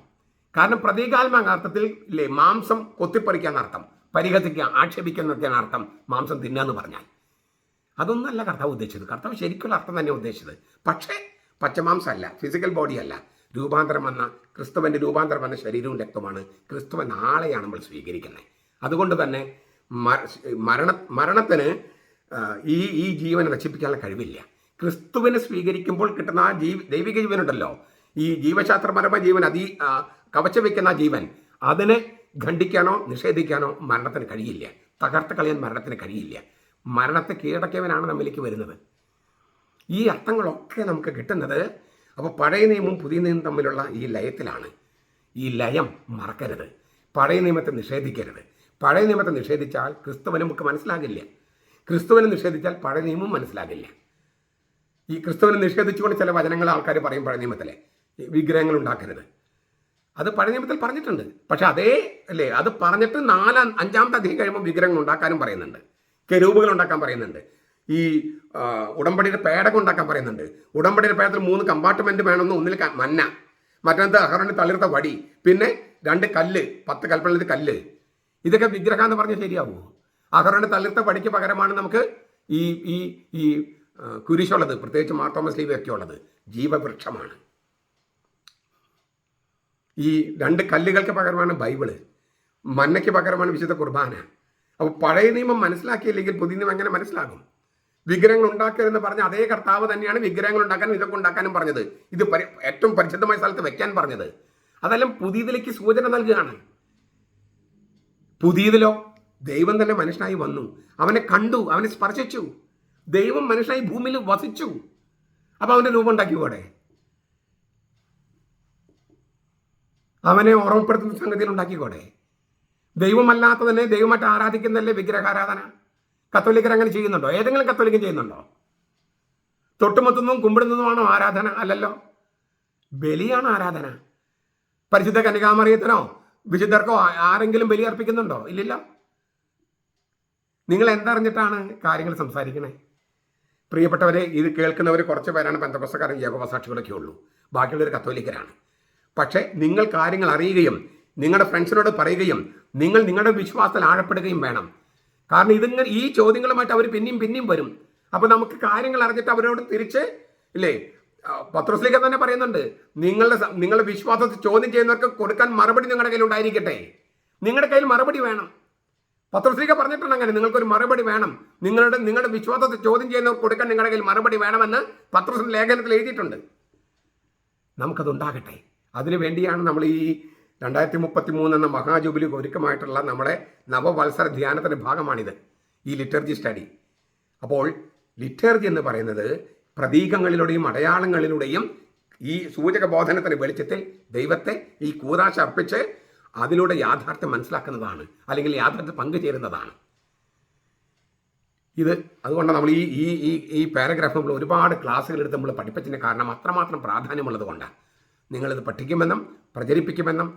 കാരണം പ്രതീകാത്മകാർത്ഥത്തിൽ മാംസം കൊത്തിപ്പറിക്കാൻ അർത്ഥം, പരിഹസിക്കുക, ആക്ഷേപിക്കുന്നൊക്കെയാണ് അർത്ഥം മാംസം തിന്നാന്ന് പറഞ്ഞാൽ. അതൊന്നല്ല കർത്താവ് ഉദ്ദേശിച്ചത്. കർത്താവ് ശരിക്കുള്ള അർത്ഥം തന്നെ ഉദ്ദേശിച്ചത്. പക്ഷേ പച്ചമാംസമല്ല, ഫിസിക്കൽ ബോഡിയല്ല. രൂപാന്തരം വന്ന ക്രിസ്തുവിൻ്റെ രൂപാന്തരം വന്ന ശരീരവും രക്തമാണ്. ക്രിസ്തുവൻ ആളെയാണ് നമ്മൾ സ്വീകരിക്കുന്നത്. അതുകൊണ്ട് തന്നെ മരണത്തിന് ഈ ജീവനെ നശിപ്പിക്കാനുള്ള കഴിവില്ല. ക്രിസ്തുവിനെ സ്വീകരിക്കുമ്പോൾ കിട്ടുന്ന ആ ദൈവിക ജീവനുണ്ടല്ലോ, ഈ ജീവശാസ്ത്രപരമായ ജീവൻ, കവച്ചു വയ്ക്കുന്ന ജീവൻ, അതിനെ ഖണ്ഡിക്കാനോ നിഷേധിക്കാനോ മരണത്തിന് കഴിയില്ല. തകർത്ത് കളയാൻ മരണത്തിന് കഴിയില്ല. മരണത്തെ കീഴടക്കിയവനാണ് നമ്മിലേക്ക് വരുന്നത്. ഈ അർത്ഥങ്ങളൊക്കെ നമുക്ക് കിട്ടുന്നത് അപ്പോൾ പഴയ നിയമവും പുതിയ നിയമവും തമ്മിലുള്ള ഈ ലയത്തിലാണ്. ഈ ലയം മറക്കരുത്. പഴയ നിയമത്തെ നിഷേധിക്കരുത്. പഴയ നിയമത്തെ നിഷേധിച്ചാൽ ക്രിസ്തുവിനെ നമുക്ക് മനസ്സിലാകില്ല. ക്രിസ്തുവിനെ നിഷേധിച്ചാൽ പഴയ നിയമവും മനസ്സിലാകില്ല. ഈ ക്രിസ്തുവിനെ നിഷേധിച്ചുകൊണ്ട് ചില വചനങ്ങൾ ആൾക്കാർ പറയും പഴയ നിയമത്തിലെ വിഗ്രഹങ്ങൾ ഉണ്ടാക്കരുത്. അത് പഴയ നിയമത്തിൽ പറഞ്ഞിട്ടുണ്ട്. പക്ഷെ അത് പറഞ്ഞിട്ട് 5-ാമത്തെ അധ്യായം കഴിയുമ്പോൾ വിഗ്രഹങ്ങൾ ഉണ്ടാക്കാനും പറയുന്നുണ്ട്. കെരൂബുകൾ ഉണ്ടാക്കാൻ പറയുന്നുണ്ട്. ഈ ഉടമ്പടിയുടെ പേടകം ഉണ്ടാക്കാൻ പറയുന്നുണ്ട്. ഉടമ്പടിയുടെ പേടകത്തിൽ 3 കമ്പാർട്ട്മെന്റ് വേണമെന്ന്. ഒന്നിൽ മന്ന, മറ്റൊന്ന് അഹരോന്റെ തളിർത്ത വടി, പിന്നെ 2 കല്ല്, 10 കൽപ്പനയിൽ കല്ല്. ഇതൊക്കെ വിഗ്രഹം എന്ന് പറഞ്ഞാൽ ശരിയാവുമോ? അഹരോന്റെ തളിർത്ത വടിക്ക് പകരമാണ് നമുക്ക് ഈ കുരിശുള്ളത്, പ്രത്യേകിച്ച് മാർ തോമസ് ലീവയൊക്കെ ഉള്ളത് ജീവവൃക്ഷമാണ്. ഈ 2 കല്ലുകൾക്ക് പകരമാണ് ബൈബിള്, മന്നയ്ക്ക് പകരമാണ് വിശുദ്ധ കുർബാന. അപ്പോൾ പഴയ നിയമം മനസ്സിലാക്കിയില്ലെങ്കിൽ പുതിയ നിയമം എങ്ങനെ മനസ്സിലാകും? വിഗ്രഹങ്ങൾ ഉണ്ടാക്കരുതെന്ന് പറഞ്ഞ അതേ കർത്താവ് തന്നെയാണ് വിഗ്രഹങ്ങൾ ഉണ്ടാക്കാനും ഇതൊക്കെ ഉണ്ടാക്കാനും പറഞ്ഞത്. ഇത് ഏറ്റവും പരിശുദ്ധമായ സ്ഥലത്ത് വെക്കാൻ പറഞ്ഞത്. അതെല്ലാം പുതിയതിലേക്ക് സൂചന നൽകുകയാണ്. പുതിയതിലോ ദൈവം തന്നെ മനുഷ്യനായി വന്നു, അവനെ കണ്ടു, അവനെ സ്പർശിച്ചു. ദൈവം മനുഷ്യനായി ഭൂമിയിൽ വസിച്ചു. അപ്പോൾ അവൻ്റെ രൂപം ഉണ്ടാക്കിക്കൂടെ? അവനെ ഓർമ്മപ്പെടുത്തുന്ന സംഗതിയിൽ ഉണ്ടാക്കിക്കൂടെ? ദൈവമല്ലാത്തതന്നെ ദൈവമായിട്ട് ആരാധിക്കുന്നതല്ലേ വിഗ്രഹാരാധന? കത്തോലിക്കർ അങ്ങനെ ചെയ്യുന്നുണ്ടോ? ഏതെങ്കിലും കത്തോലിക്കൻ ചെയ്യുന്നുണ്ടോ? തൊട്ടുമുത്തുന്നതും കുമ്പിടുന്നതുമാണോ ആരാധന? അല്ലല്ലോ. ബലിയാണ് ആരാധന. പരിശുദ്ധ കന്യകാമറിയത്തിനോ വിശുദ്ധർക്കോ ആരെങ്കിലും ബലി അർപ്പിക്കുന്നുണ്ടോ? ഇല്ലല്ലോ. നിങ്ങൾ എന്തറിഞ്ഞിട്ടാണ് കാര്യങ്ങൾ സംസാരിക്കണേ? പ്രിയപ്പെട്ടവരെ, ഇത് കേൾക്കുന്നവർ കുറച്ച് പേരാണ് പെന്തക്കോസ്തക്കാരും യഹോവസാക്ഷികളൊക്കെ ഉള്ളൂ. ബാക്കിയുള്ളവർ കത്തോലിക്കരാണ്. പക്ഷേ നിങ്ങൾ കാര്യങ്ങൾ അറിയുകയും നിങ്ങളുടെ ഫ്രണ്ട്സിനോട് പറയുകയും നിങ്ങളുടെ വിശ്വാസത്തിൽ ആഴപ്പെടുകയും വേണം. കാരണം ഈ ചോദ്യങ്ങളുമായിട്ട് അവർ പിന്നെയും വരും. അപ്പോൾ നമുക്ക് കാര്യങ്ങൾ അറിഞ്ഞിട്ട് അവരോട് തിരിച്ച് പത്രോസ്ലീഹ തന്നെ പറയുന്നുണ്ട്, നിങ്ങളുടെ വിശ്വാസത്തെ ചോദ്യം ചെയ്യുന്നവർക്ക് കൊടുക്കാൻ മറുപടി നിങ്ങളുടെ കയ്യിൽ ഉണ്ടായിരിക്കട്ടെ. നിങ്ങളുടെ കയ്യിൽ മറുപടി വേണം. പത്രോസ്ലീഹ പറഞ്ഞിട്ടുണ്ട് അങ്ങനെ, നിങ്ങൾക്കൊരു മറുപടി വേണം. നിങ്ങളുടെ വിശ്വാസത്തെ ചോദ്യം ചെയ്യുന്നവർക്ക് കൊടുക്കാൻ നിങ്ങളുടെ കയ്യിൽ മറുപടി വേണമെന്ന് പത്രോസിന്റെ ലേഖനത്തിൽ എഴുതിയിട്ടുണ്ട്. നമുക്കതുണ്ടാകട്ടെ. അതിനു വേണ്ടിയാണ് നമ്മൾ ഈ 2033 എന്ന മഹാജൂബിലിക്ക് ഒരുക്കമായിട്ടുള്ള നമ്മുടെ നവവത്സര ധ്യാനത്തിൻ്റെ ഭാഗമാണിത്, ഈ ലിറ്റർജി സ്റ്റഡി. അപ്പോൾ ലിറ്റർജി എന്ന് പറയുന്നത് പ്രതീകങ്ങളിലൂടെയും അടയാളങ്ങളിലൂടെയും ഈ സൂചക ബോധനത്തിന് വെളിച്ചത്തിൽ ദൈവത്തെ ഈ കൂദാശ അർപ്പിച്ച് അതിലൂടെ യാഥാർത്ഥ്യം മനസ്സിലാക്കുന്നതാണ്, അല്ലെങ്കിൽ യാഥാർത്ഥ്യം പങ്കുചേരുന്നതാണ്. അതുകൊണ്ട് നമ്മൾ ഈ പാരഗ്രാഫ് നമ്മൾ ഒരുപാട് ക്ലാസ്സുകൾ എടുത്ത് നമ്മൾ പഠിപ്പിച്ചതിന് കാരണം അത്രമാത്രം പ്രാധാന്യമുള്ളത് കൊണ്ടാണ്. നിങ്ങളിത് പഠിക്കുമെന്നും പ്രചരിപ്പിക്കുമെന്നും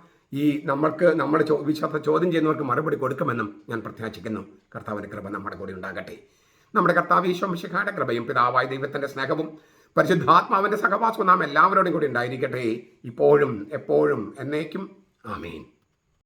നമ്മുടെ വിശ്വാസത്തെ ചോദ്യം ചെയ്യുന്നവർക്ക് മറുപടി കൊടുക്കുമെന്നും ഞാൻ പ്രത്യാശിക്കുന്നു. കർത്താവിൻ്റെ കൃപ നമ്മുടെ കൂടെ ഉണ്ടാകട്ടെ. നമ്മുടെ കർത്താവ് ഈശോ മിശിഹായുടെ കൃപയും പിതാവായ ദൈവത്തിൻ്റെ സ്നേഹവും പരിശുദ്ധാത്മാവിൻ്റെ സഹവാസവും നാം എല്ലാവരോടും കൂടി ഉണ്ടായിരിക്കട്ടെ, ഇപ്പോഴും എപ്പോഴും എന്നേക്കും. ആമേൻ.